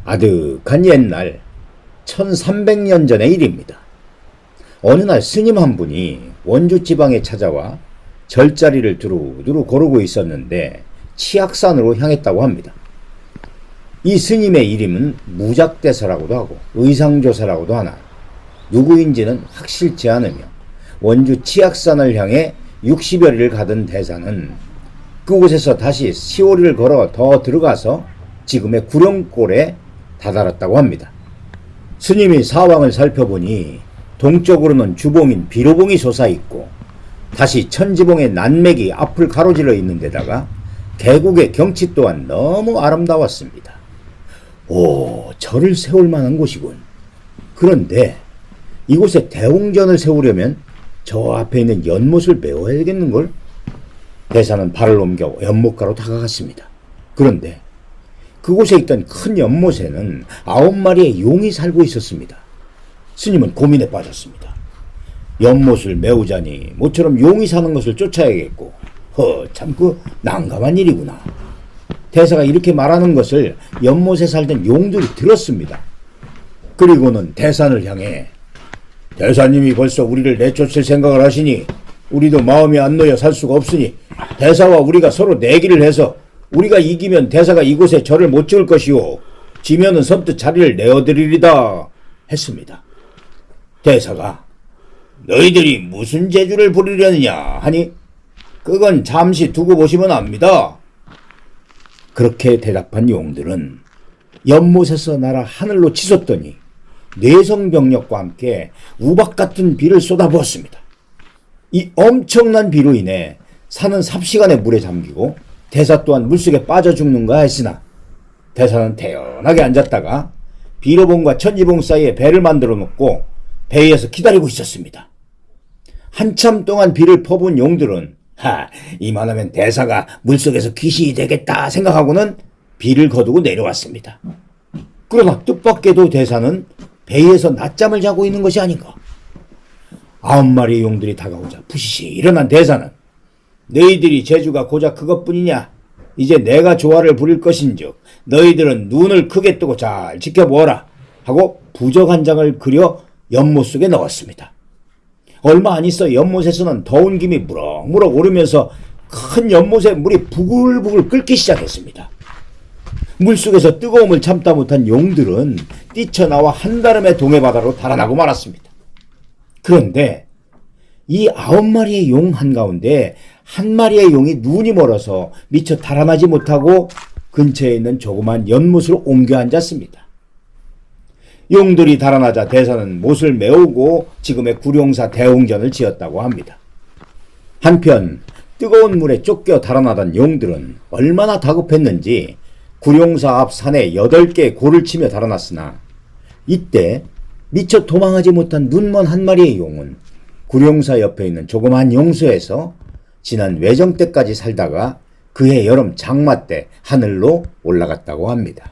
아득한 옛날 1300년 전의 일입니다. 어느 날 스님 한 분이 원주 지방에 찾아와 절자리를 두루두루 고르고 있었는데 치악산으로 향했다고 합니다. 이 스님의 이름은 무작대사라고도 하고 의상조사라고도 하나 누구인지는 확실치 않으며 원주 치악산을 향해 60여리를 가던 대사는 그곳에서 다시 시오리를 걸어 더 들어가서 지금의 구룡골에 다다랐다고 합니다. 스님이 사방을 살펴보니 동쪽으로는 주봉인 비로봉이 솟아있고 다시 천지봉의 난맥이 앞을 가로질러 있는 데다가 계곡의 경치 또한 너무 아름다웠습니다. 오, 절을 세울 만한 곳이군. 그런데 이곳에 대웅전을 세우려면 저 앞에 있는 연못을 메워야겠는걸? 대사는 발을 옮겨 연못가로 다가갔습니다. 그런데 그곳에 있던 큰 연못에는 9마리의 용이 살고 있었습니다. 스님은 고민에 빠졌습니다. 연못을 메우자니 모처럼 용이 사는 것을 쫓아야겠고 참 그 난감한 일이구나. 대사가 이렇게 말하는 것을 연못에 살던 용들이 들었습니다. 그리고는 대산을 향해 대사님이 벌써 우리를 내쫓을 생각을 하시니 우리도 마음이 안 놓여 살 수가 없으니 대사와 우리가 서로 내기를 해서 우리가 이기면 대사가 이곳에 절을 못 지을 것이요 지면은 선뜻 자리를 내어드리리다 했습니다. 대사가 너희들이 무슨 재주를 부리려느냐 하니 그건 잠시 두고 보시면 압니다. 그렇게 대답한 용들은 연못에서 날아 하늘로 치솟더니 뇌성병력과 함께 우박 같은 비를 쏟아부었습니다. 이 엄청난 비로 인해 산은 삽시간에 물에 잠기고 대사 또한 물속에 빠져 죽는가 했으나 대사는 태연하게 앉았다가 비로봉과 천지봉 사이에 배를 만들어 놓고 배에서 기다리고 있었습니다. 한참 동안 비를 퍼본 용들은 이만하면 대사가 물속에서 귀신이 되겠다 생각하고는 비를 거두고 내려왔습니다. 그러나 뜻밖에도 대사는 배에서 낮잠을 자고 있는 것이 아닌가. 9마리의 용들이 다가오자 푸시시 일어난 대사는 너희들이 재주가 고작 그것뿐이냐? 이제 내가 조화를 부릴 것인즉 너희들은 눈을 크게 뜨고 잘 지켜보아라 하고 부적 한 장을 그려 연못 속에 넣었습니다. 얼마 안 있어 연못에서는 더운 김이 무럭무럭 오르면서 큰 연못에 물이 부글부글 끓기 시작했습니다. 물속에서 뜨거움을 참다 못한 용들은 뛰쳐나와 한다름의 동해바다로 달아나고 말았습니다. 그런데 이 9마리의 용 한가운데 한 마리의 용이 눈이 멀어서 미처 달아나지 못하고 근처에 있는 조그만 연못으로 옮겨 앉았습니다. 용들이 달아나자 대사는 못을 메우고 지금의 구룡사 대웅전을 지었다고 합니다. 한편 뜨거운 물에 쫓겨 달아나던 용들은 얼마나 다급했는지 구룡사 앞 산에 8개의 골을 치며 달아났으나 이때 미처 도망하지 못한 눈먼 한 마리의 용은 구룡사 옆에 있는 조그만 용소에서 지난 외정 때까지 살다가 그해 여름 장마 때 하늘로 올라갔다고 합니다.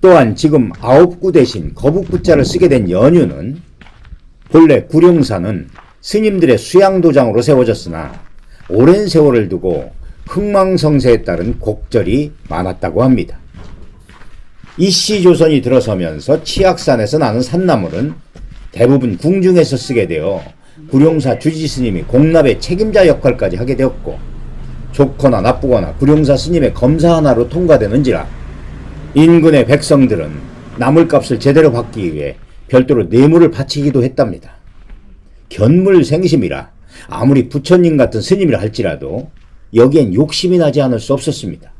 또한 지금 9구 대신 거북구자를 쓰게 된 연유는 본래 구룡사는 스님들의 수양도장으로 세워졌으나 오랜 세월을 두고 흥망성쇠에 따른 곡절이 많았다고 합니다. 이씨 조선이 들어서면서 치악산에서 나는 산나물은 대부분 궁중에서 쓰게 되어 구룡사 주지 스님이 공납의 책임자 역할까지 하게 되었고, 좋거나 나쁘거나 구룡사 스님의 검사 하나로 통과되는지라 인근의 백성들은 나물값을 제대로 받기 위해 별도로 뇌물을 바치기도 했답니다. 견물생심이라 아무리 부처님 같은 스님이라 할지라도 여기엔 욕심이 나지 않을 수 없었습니다.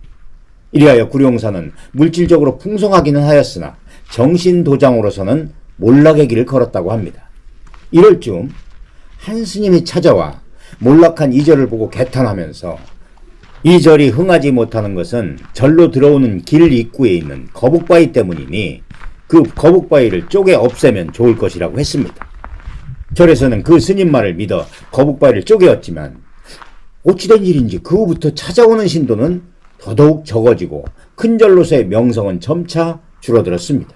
이리하여 구룡사는 물질적으로 풍성하기는 하였으나 정신도장으로서는 몰락의 길을 걸었다고 합니다. 이럴 즈음 한 스님이 찾아와 몰락한 이절을 보고 개탄하면서 이 절이 흥하지 못하는 것은 절로 들어오는 길 입구에 있는 거북바위 때문이니 그 거북바위를 쪼개 없애면 좋을 것이라고 했습니다. 절에서는 그 스님 말을 믿어 거북바위를 쪼개었지만 어찌된 일인지 그 후부터 찾아오는 신도는 더더욱 적어지고 큰 절로서의 명성은 점차 줄어들었습니다.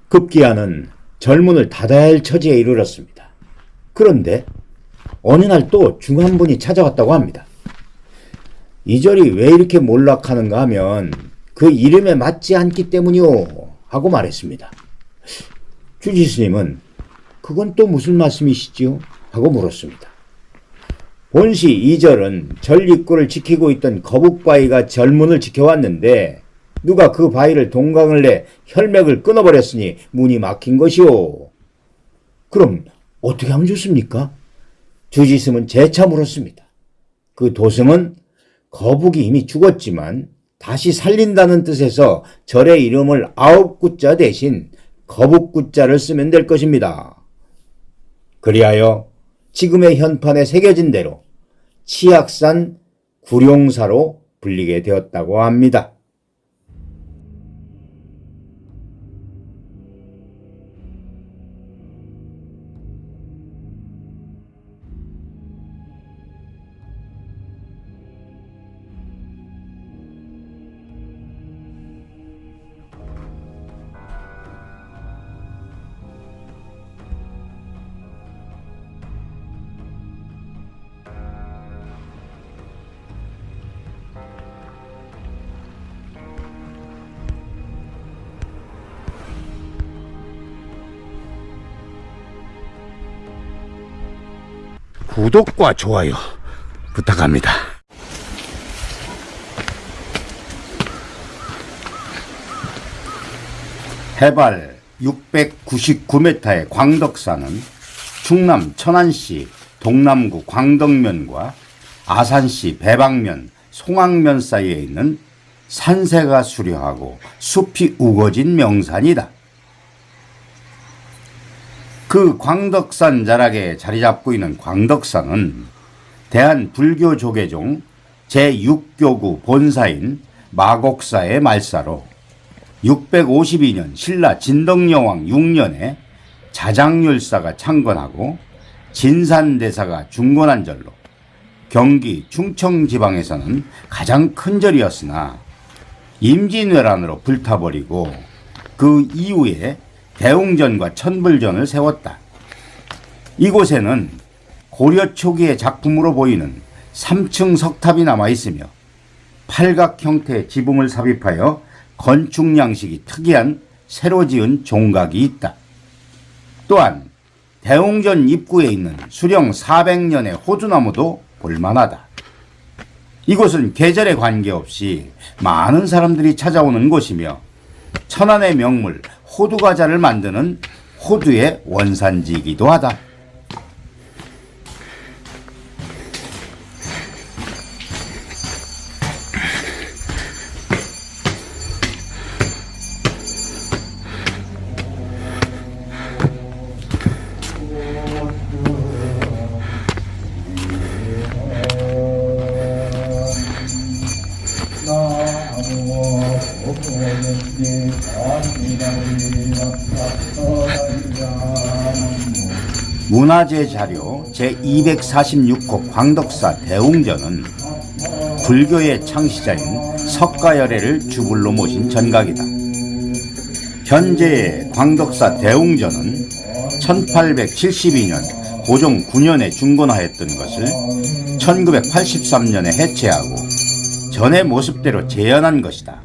급기야는 절문을 닫아야 할 처지에 이르렀습니다. 그런데 어느 날 또 중한분이 찾아왔다고 합니다. 이 절이 왜 이렇게 몰락하는가 하면 그 이름에 맞지 않기 때문이요 하고 말했습니다. 주지스님은 그건 또 무슨 말씀이시지요? 하고 물었습니다. 본시 이 절은 절 입구를 지키고 있던 거북바위가 절문을 지켜왔는데 누가 그 바위를 동강을 내 혈맥을 끊어버렸으니 문이 막힌 것이오. 그럼 어떻게 하면 좋습니까? 주지스님은 재차 물었습니다. 그 도승은 거북이 이미 죽었지만 다시 살린다는 뜻에서 절의 이름을 9구자 대신 거북구자를 쓰면 될 것입니다. 그리하여 지금의 현판에 새겨진 대로 치악산 구룡사로 불리게 되었다고 합니다. 구독과 좋아요 부탁합니다. 해발 699m의 광덕산은 충남 천안시 동남구 광덕면과 아산시 배방면, 송악면 사이에 있는 산세가 수려하고 숲이 우거진 명산이다. 그 광덕산 자락에 자리 잡고 있는 광덕산은 대한불교조계종 제6교구 본사인 마곡사의 말사로 652년 신라 진덕여왕 6년에 자장율사가 창건하고 진산대사가 중건한 절로 경기 충청지방에서는 가장 큰 절이었으나 임진왜란으로 불타버리고 그 이후에 대웅전과 천불전을 세웠다. 이곳에는 고려 초기의 작품으로 보이는 3층 석탑이 남아있으며 팔각 형태의 지붕을 삽입하여 건축 양식이 특이한 새로 지은 종각이 있다. 또한 대웅전 입구에 있는 수령 400년의 호두나무도 볼만하다. 이곳은 계절에 관계없이 많은 사람들이 찾아오는 곳이며 천안의 명물 호두과자를 만드는 호두의 원산지이기도 하다. 문화재 자료 제246호 광덕사 대웅전은 불교의 창시자인 석가열애를 주불로 모신 전각이다. 현재의 광덕사 대웅전은 1872년 고종 9년에 중건하였던 것을 1983년에 해체하고 전의 모습대로 재현한 것이다.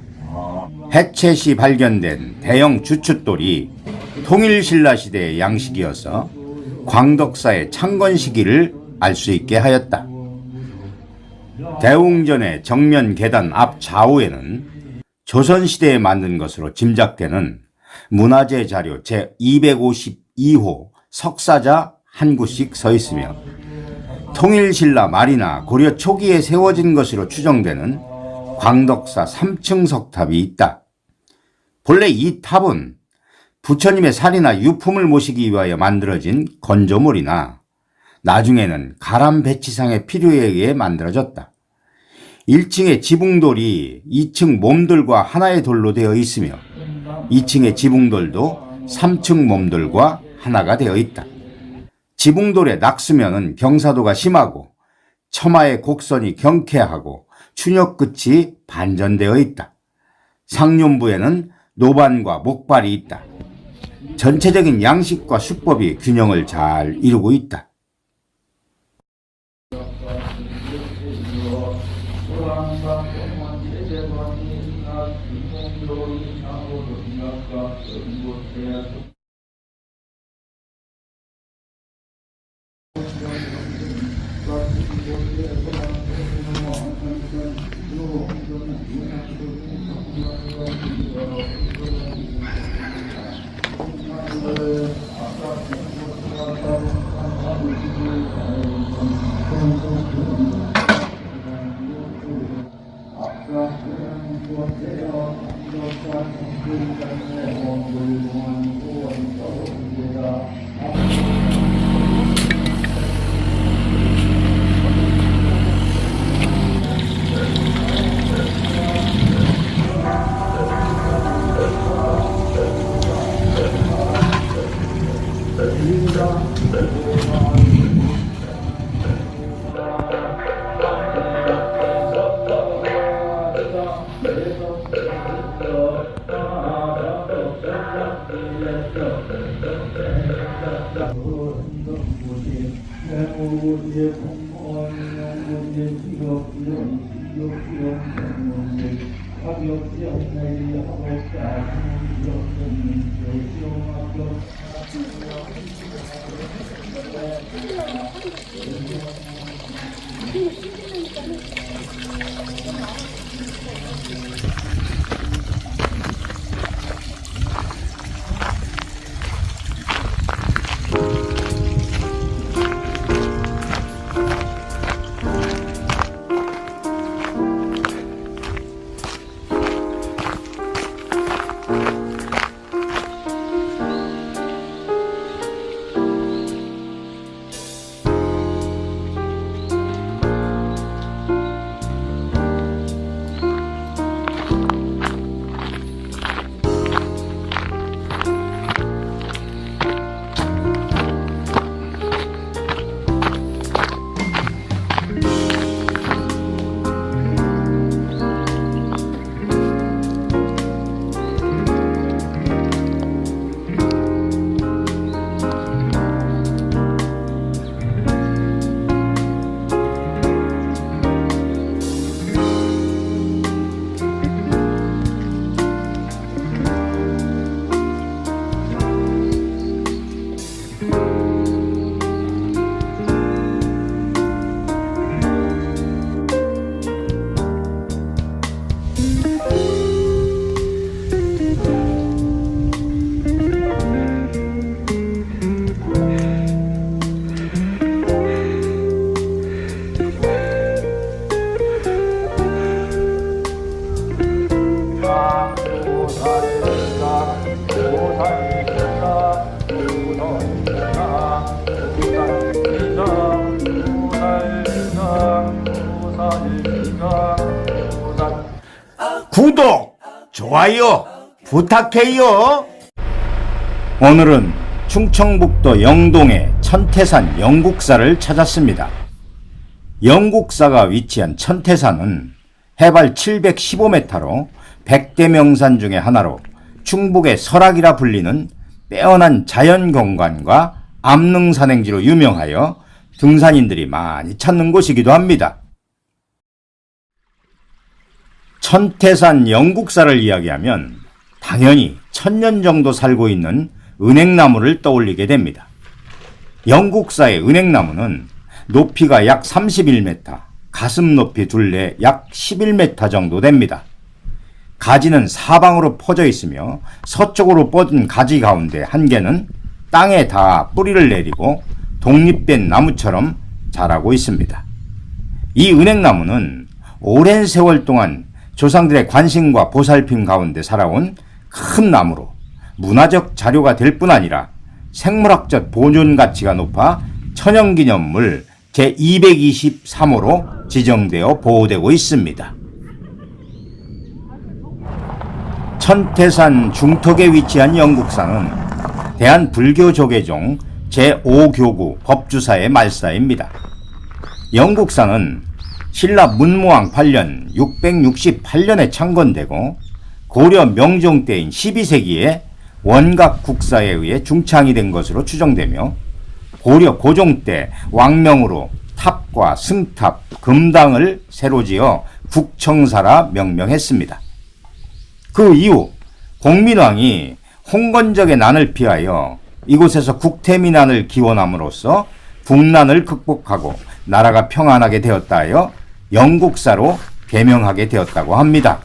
해체 시 발견된 대형 주춧돌이 통일신라 시대의 양식이어서 광덕사의 창건 시기를 알 수 있게 하였다. 대웅전의 정면 계단 앞 좌우에는 조선시대에 만든 것으로 짐작되는 문화재 자료 제252호 석사자 한 구씩 서 있으며 통일신라 말이나 고려 초기에 세워진 것으로 추정되는 광덕사 3층 석탑이 있다. 본래 이 탑은 부처님의 살이나 유품을 모시기 위하여 만들어진 건조물이나 나중에는 가람 배치상의 필요에 의해 만들어졌다. 1층의 지붕돌이 2층 몸돌과 하나의 돌로 되어 있으며 2층의 지붕돌도 3층 몸돌과 하나가 되어 있다. 지붕돌의 낙수면은 경사도가 심하고 처마의 곡선이 경쾌하고 추녀 끝이 반전되어 있다. 상륜부에는 노반과 목발이 있다. 전체적인 양식과 수법이 균형을 잘 이루고 있다. 구독, 좋아요 부탁해요. 오늘은 충청북도 영동의 천태산 영국사를 찾았습니다. 영국사가 위치한 천태산은 해발 715m로 100대 명산 중의 하나로 충북의 설악이라 불리는 빼어난 자연경관과 암릉산행지로 유명하여 등산인들이 많이 찾는 곳이기도 합니다. 천태산 영국사를 이야기하면 당연히 1000년 정도 살고 있는 은행나무를 떠올리게 됩니다. 영국사의 은행나무는 높이가 약 31m, 가슴 높이 둘레 약 11m 정도 됩니다. 가지는 사방으로 퍼져 있으며 서쪽으로 뻗은 가지 가운데 한 개는 땅에 닿아 뿌리를 내리고 독립된 나무처럼 자라고 있습니다. 이 은행나무는 오랜 세월 동안 조상들의 관심과 보살핌 가운데 살아온 큰 나무로 문화적 자료가 될 뿐 아니라 생물학적 보존 가치가 높아 천연기념물 제223호로 지정되어 보호되고 있습니다. 천태산 중턱에 위치한 영국사는 대한불교조계종 제5교구 법주사의 말사입니다. 영국사는 신라 문무왕 8년 668년에 창건되고 고려 명종 때인 12세기에 원각 국사에 의해 중창이 된 것으로 추정되며 고려 고종 때 왕명으로 탑과 승탑, 금당을 새로 지어 국청사라 명명했습니다. 그 이후 공민왕이 홍건적의 난을 피하여 이곳에서 국태민안을 기원함으로써 국난을 극복하고 나라가 평안하게 되었다 하여 영국사로 개명하게 되었다고 합니다.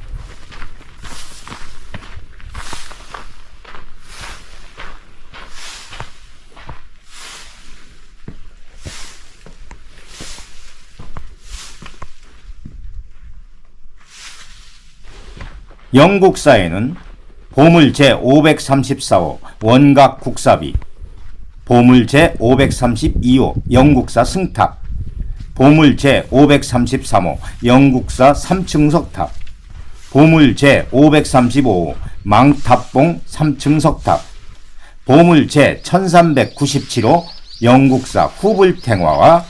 영국사에는 보물 제534호 원각 국사비, 보물 제532호 영국사 승탑, 보물 제533호 영국사 3층 석탑, 보물 제535호 망탑봉 3층 석탑, 보물 제1397호 영국사 후불탱화와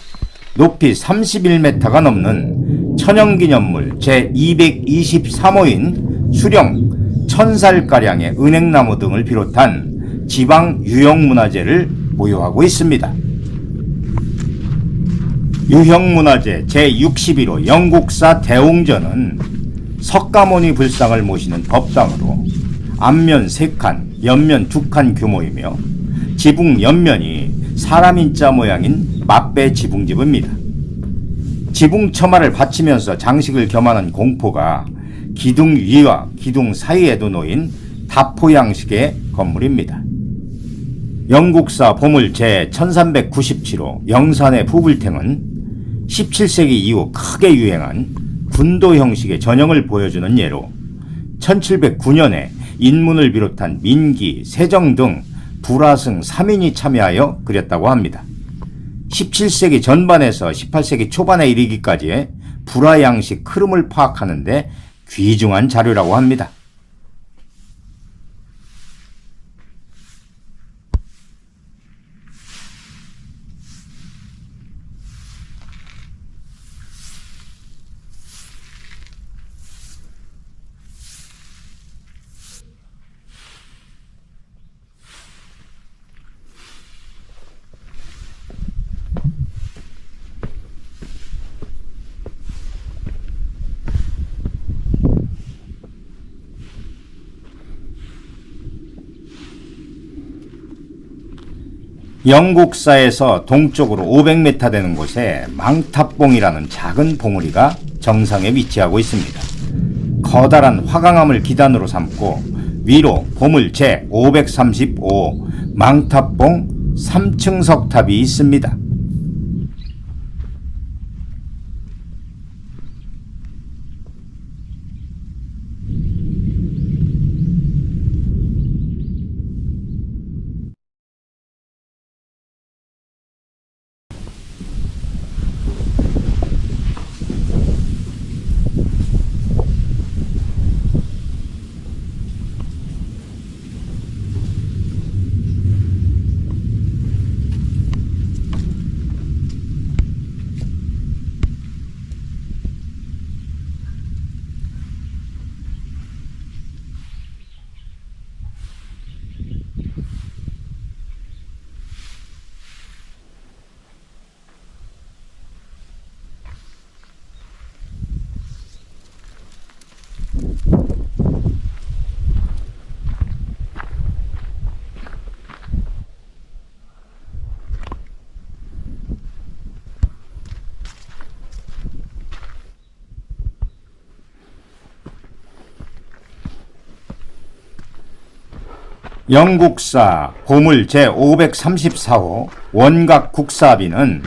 높이 31m가 넘는 천연기념물 제223호인 수령 1000살가량의 은행나무 등을 비롯한 지방 유형문화재를 보유하고 있습니다. 유형문화재 제61호 영국사 대웅전은 석가모니 불상을 모시는 법당으로 앞면 3칸, 옆면 2칸 규모이며 지붕 옆면이 사람 인자 모양인 막배 지붕집입니다. 지붕 처마를 받치면서 장식을 겸하는 공포가 기둥 위와 기둥 사이에도 놓인 다포 양식의 건물입니다. 영국사 보물 제1397호 영산의 부불탱은 17세기 이후 크게 유행한 군도 형식의 전형을 보여주는 예로 1709년에 인문을 비롯한 민기, 세정 등 불화승 3인이 참여하여 그렸다고 합니다. 17세기 전반에서 18세기 초반에 이르기까지의 불화 양식 흐름을 파악하는 데 귀중한 자료라고 합니다. 영국사에서 동쪽으로 500m 되는 곳에 망탑봉이라는 작은 봉우리가 정상에 위치하고 있습니다. 커다란 화강암을 기단으로 삼고 위로 보물 제535 망탑봉 3층 석탑이 있습니다. 영국사 보물 제534호 원각국사비는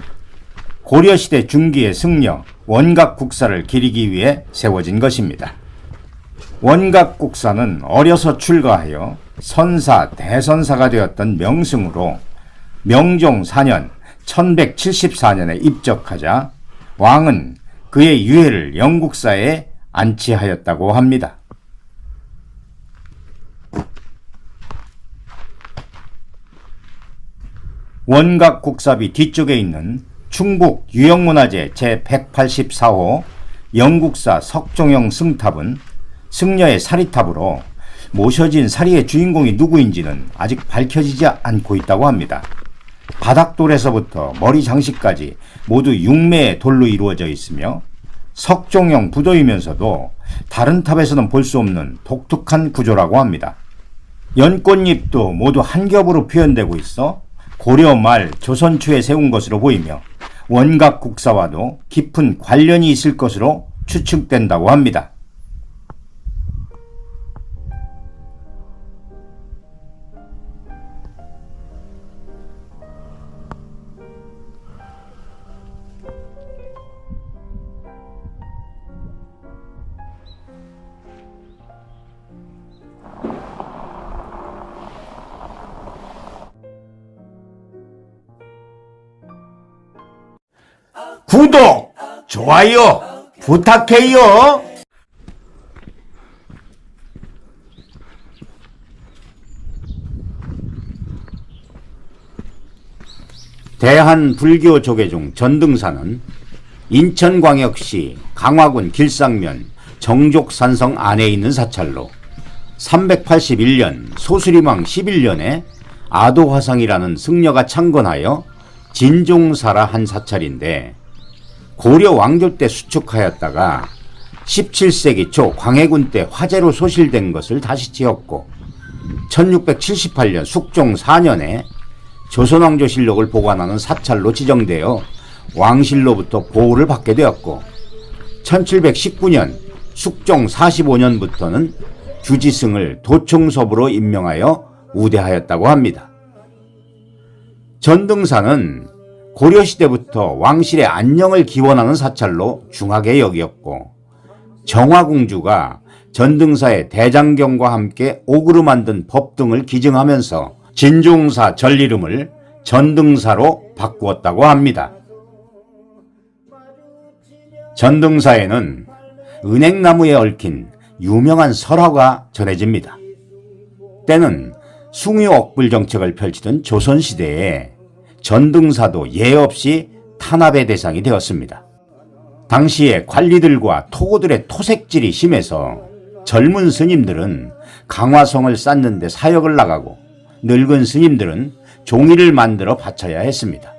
고려시대 중기의 승려 원각국사를 기리기 위해 세워진 것입니다. 원각국사는 어려서 출가하여 선사, 대선사가 되었던 명승으로 명종 4년 1174년에 입적하자 왕은 그의 유해를 영국사에 안치하였다고 합니다. 원각국사비 뒤쪽에 있는 충북 유형문화재 제184호 영국사 석종영 승탑은 승려의 사리탑으로 모셔진 사리의 주인공이 누구인지는 아직 밝혀지지 않고 있다고 합니다. 바닥돌에서부터 머리 장식까지 모두 6매의 돌로 이루어져 있으며 석종형 부도이면서도 다른 탑에서는 볼 수 없는 독특한 구조라고 합니다. 연꽃잎도 모두 한 겹으로 표현되고 있어 고려 말 조선 초에 세운 것으로 보이며 원각국사와도 깊은 관련이 있을 것으로 추측된다고 합니다. 구독, 좋아요 부탁해요. 대한불교조계 중 전등사는 인천광역시 강화군 길상면 정족산성 안에 있는 사찰로 381년 소수림왕 11년에 아도화상이라는 승려가 창건하여 진종사라 한 사찰인데 고려 왕조 때 수축하였다가 17세기 초 광해군 때 화재로 소실된 것을 다시 지었고 1678년 숙종 4년에 조선왕조실록을 보관하는 사찰로 지정되어 왕실로부터 보호를 받게 되었고 1719년 숙종 45년부터는 주지승을 도총섭으로 임명하여 우대하였다고 합니다. 전등사는 고려시대부터 왕실의 안녕을 기원하는 사찰로 중하게 여겼고 정화공주가 전등사의 대장경과 함께 옥으로 만든 법 등을 기증하면서 진종사 절 이름을 전등사로 바꾸었다고 합니다. 전등사에는 은행나무에 얽힌 유명한 설화가 전해집니다. 때는 숭유억불 정책을 펼치던 조선시대에 전등사도 예 없이 탄압의 대상이 되었습니다. 당시에 관리들과 토고들의 토색질이 심해서 젊은 스님들은 강화성을 쌓는 데 사역을 나가고 늙은 스님들은 종이를 만들어 바쳐야 했습니다.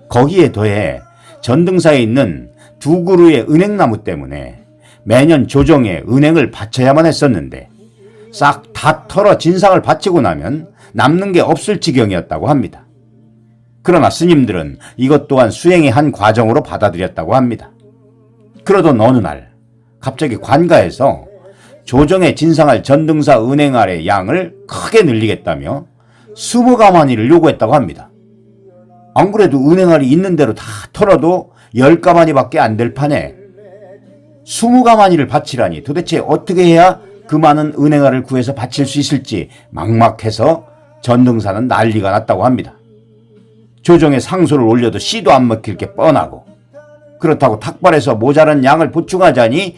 거기에 더해 전등사에 있는 두 그루의 은행나무 때문에 매년 조정에 은행을 바쳐야만 했었는데 싹 다 털어 진상을 바치고 나면 남는 게 없을 지경이었다고 합니다. 그러나 스님들은 이것 또한 수행의 한 과정으로 받아들였다고 합니다. 그러던 어느 날 갑자기 관가에서 조정에 진상할 전등사 은행알의 양을 크게 늘리겠다며 20가마니를 요구했다고 합니다. 안 그래도 은행알이 있는 대로 다 털어도 10가마니밖에 안 될 판에 20가마니를 바치라니 도대체 어떻게 해야 그 많은 은행알을 구해서 바칠 수 있을지 막막해서 전등사는 난리가 났다고 합니다. 조정에 상소를 올려도 씨도 안 먹힐 게 뻔하고 그렇다고 탁발해서 모자란 양을 보충하자니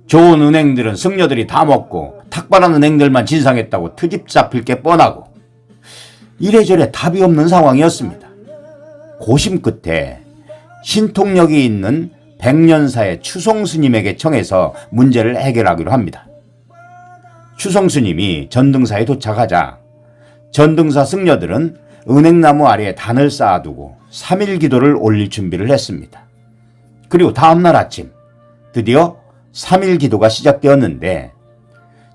좋은 은행들은 승려들이 다 먹고 탁발한 은행들만 진상했다고 트집 잡힐 게 뻔하고 이래저래 답이 없는 상황이었습니다. 고심 끝에 신통력이 있는 백년사의 추송스님에게 청해서 문제를 해결하기로 합니다. 추송스님이 전등사에 도착하자 전등사 승려들은 은행나무 아래에 단을 쌓아두고 3일 기도를 올릴 준비를 했습니다. 그리고 다음날 아침 드디어 3일 기도가 시작되었는데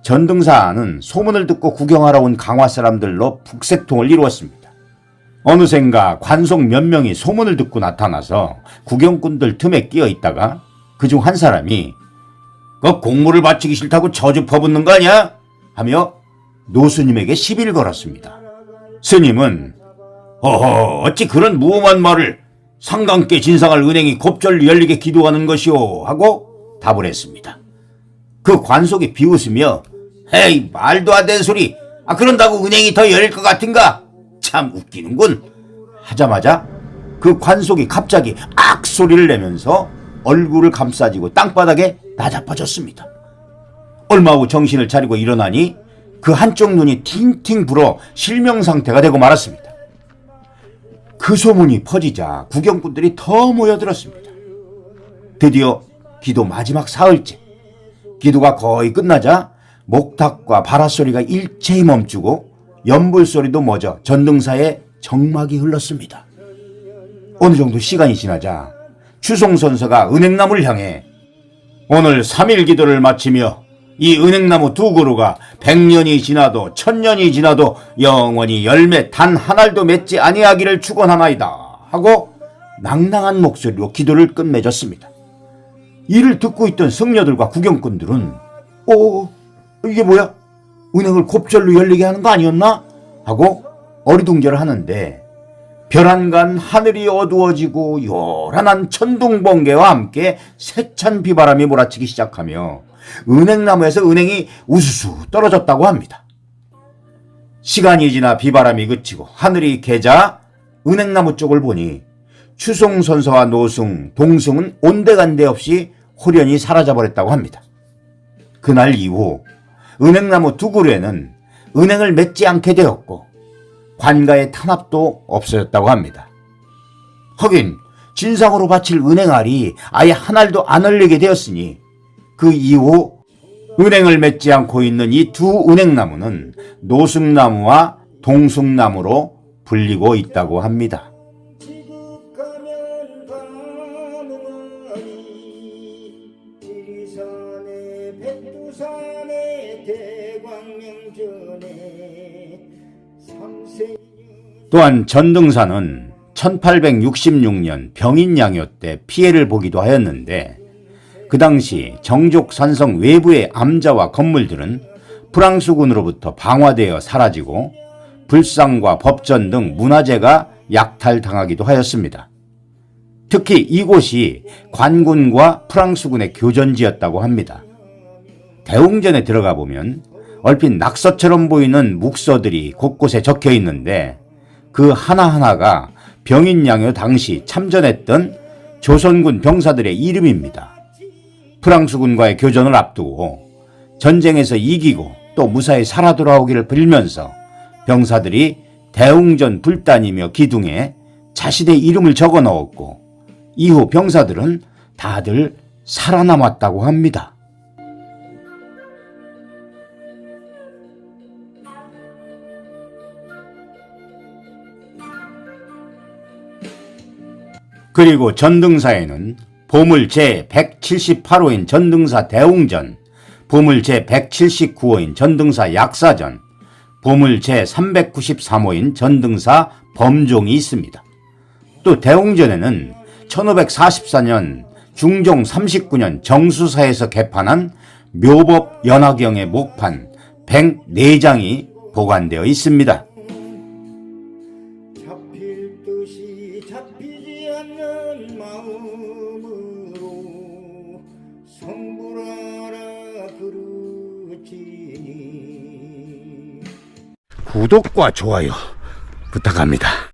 전등사는 소문을 듣고 구경하러 온 강화 사람들로 북색통을 이루었습니다. 어느샌가 관속 몇 명이 소문을 듣고 나타나서 구경꾼들 틈에 끼어 있다가 그중 한 사람이 그 공물을 바치기 싫다고 저주 퍼붓는 거 아니야? 하며 노스님에게 시비를 걸었습니다. 스님은 어찌 그런 무엄한 말을 상강께 진상할 은행이 곱절로 열리게 기도하는 것이오 하고 답을 했습니다. 그 관속이 비웃으며 에이 말도 안 되는 소리, 그런다고 은행이 더 열릴 것 같은가? 참 웃기는군 하자마자 그 관속이 갑자기 악 소리를 내면서 얼굴을 감싸지고 땅바닥에 나자빠졌습니다. 얼마 후 정신을 차리고 일어나니 그 한쪽 눈이 팅팅 불어 실명상태가 되고 말았습니다. 그 소문이 퍼지자 구경꾼들이 더 모여들었습니다. 드디어 기도 마지막 사흘째, 기도가 거의 끝나자 목탁과 바라소리가 일체히 멈추고 연불소리도 멎어 전등사에 정막이 흘렀습니다. 어느 정도 시간이 지나자 추송선서가 은행나무를 향해 오늘 3일 기도를 마치며 이 은행나무 두 그루가 100년이 지나도 1000년이 지나도 영원히 열매 단 한 알도 맺지 아니하기를 축원하나이다 하고 낭낭한 목소리로 기도를 끝맺었습니다. 이를 듣고 있던 승려들과 구경꾼들은 이게 뭐야? 은행을 곱절로 열리게 하는 거 아니었나? 하고 어리둥절을 하는데 별안간 하늘이 어두워지고 요란한 천둥번개와 함께 세찬 비바람이 몰아치기 시작하며 은행나무에서 은행이 우수수 떨어졌다고 합니다. 시간이 지나 비바람이 그치고 하늘이 개자 은행나무 쪽을 보니 추송선서와 노승, 동승은 온데간데 없이 홀연히 사라져버렸다고 합니다. 그날 이후 은행나무 두 그루에는 은행을 맺지 않게 되었고 관가의 탄압도 없어졌다고 합니다. 하긴 진상으로 바칠 은행알이 아예 한 알도 안 얼리게 되었으니 그 이후 은행을 맺지 않고 있는 이 두 은행나무는 노승나무와 동승나무로 불리고 있다고 합니다. 또한 전등사는 1866년 병인양요 때 피해를 보기도 하였는데 그 당시 정족 산성 외부의 암자와 건물들은 프랑스군으로부터 방화되어 사라지고 불상과 법전 등 문화재가 약탈당하기도 하였습니다. 특히 이곳이 관군과 프랑스군의 교전지였다고 합니다. 대웅전에 들어가 보면 얼핏 낙서처럼 보이는 묵서들이 곳곳에 적혀 있는데 그 하나하나가 병인양요 당시 참전했던 조선군 병사들의 이름입니다. 프랑스군과의 교전을 앞두고 전쟁에서 이기고 또 무사히 살아 돌아오기를 빌면서 병사들이 대웅전 불단이며 기둥에 자신의 이름을 적어 넣었고 이후 병사들은 다들 살아남았다고 합니다. 그리고 전등사에는 보물 제178호인 전등사 대웅전, 보물 제179호인 전등사 약사전, 보물 제393호인 전등사 범종이 있습니다. 또 대웅전에는 1544년 중종 39년 정수사에서 개판한 묘법 연화경의 목판 104장이 보관되어 있습니다. 잡힐 듯이 잡히지 않는 마음으로 성불하라 그르지니 구독과 좋아요 부탁합니다.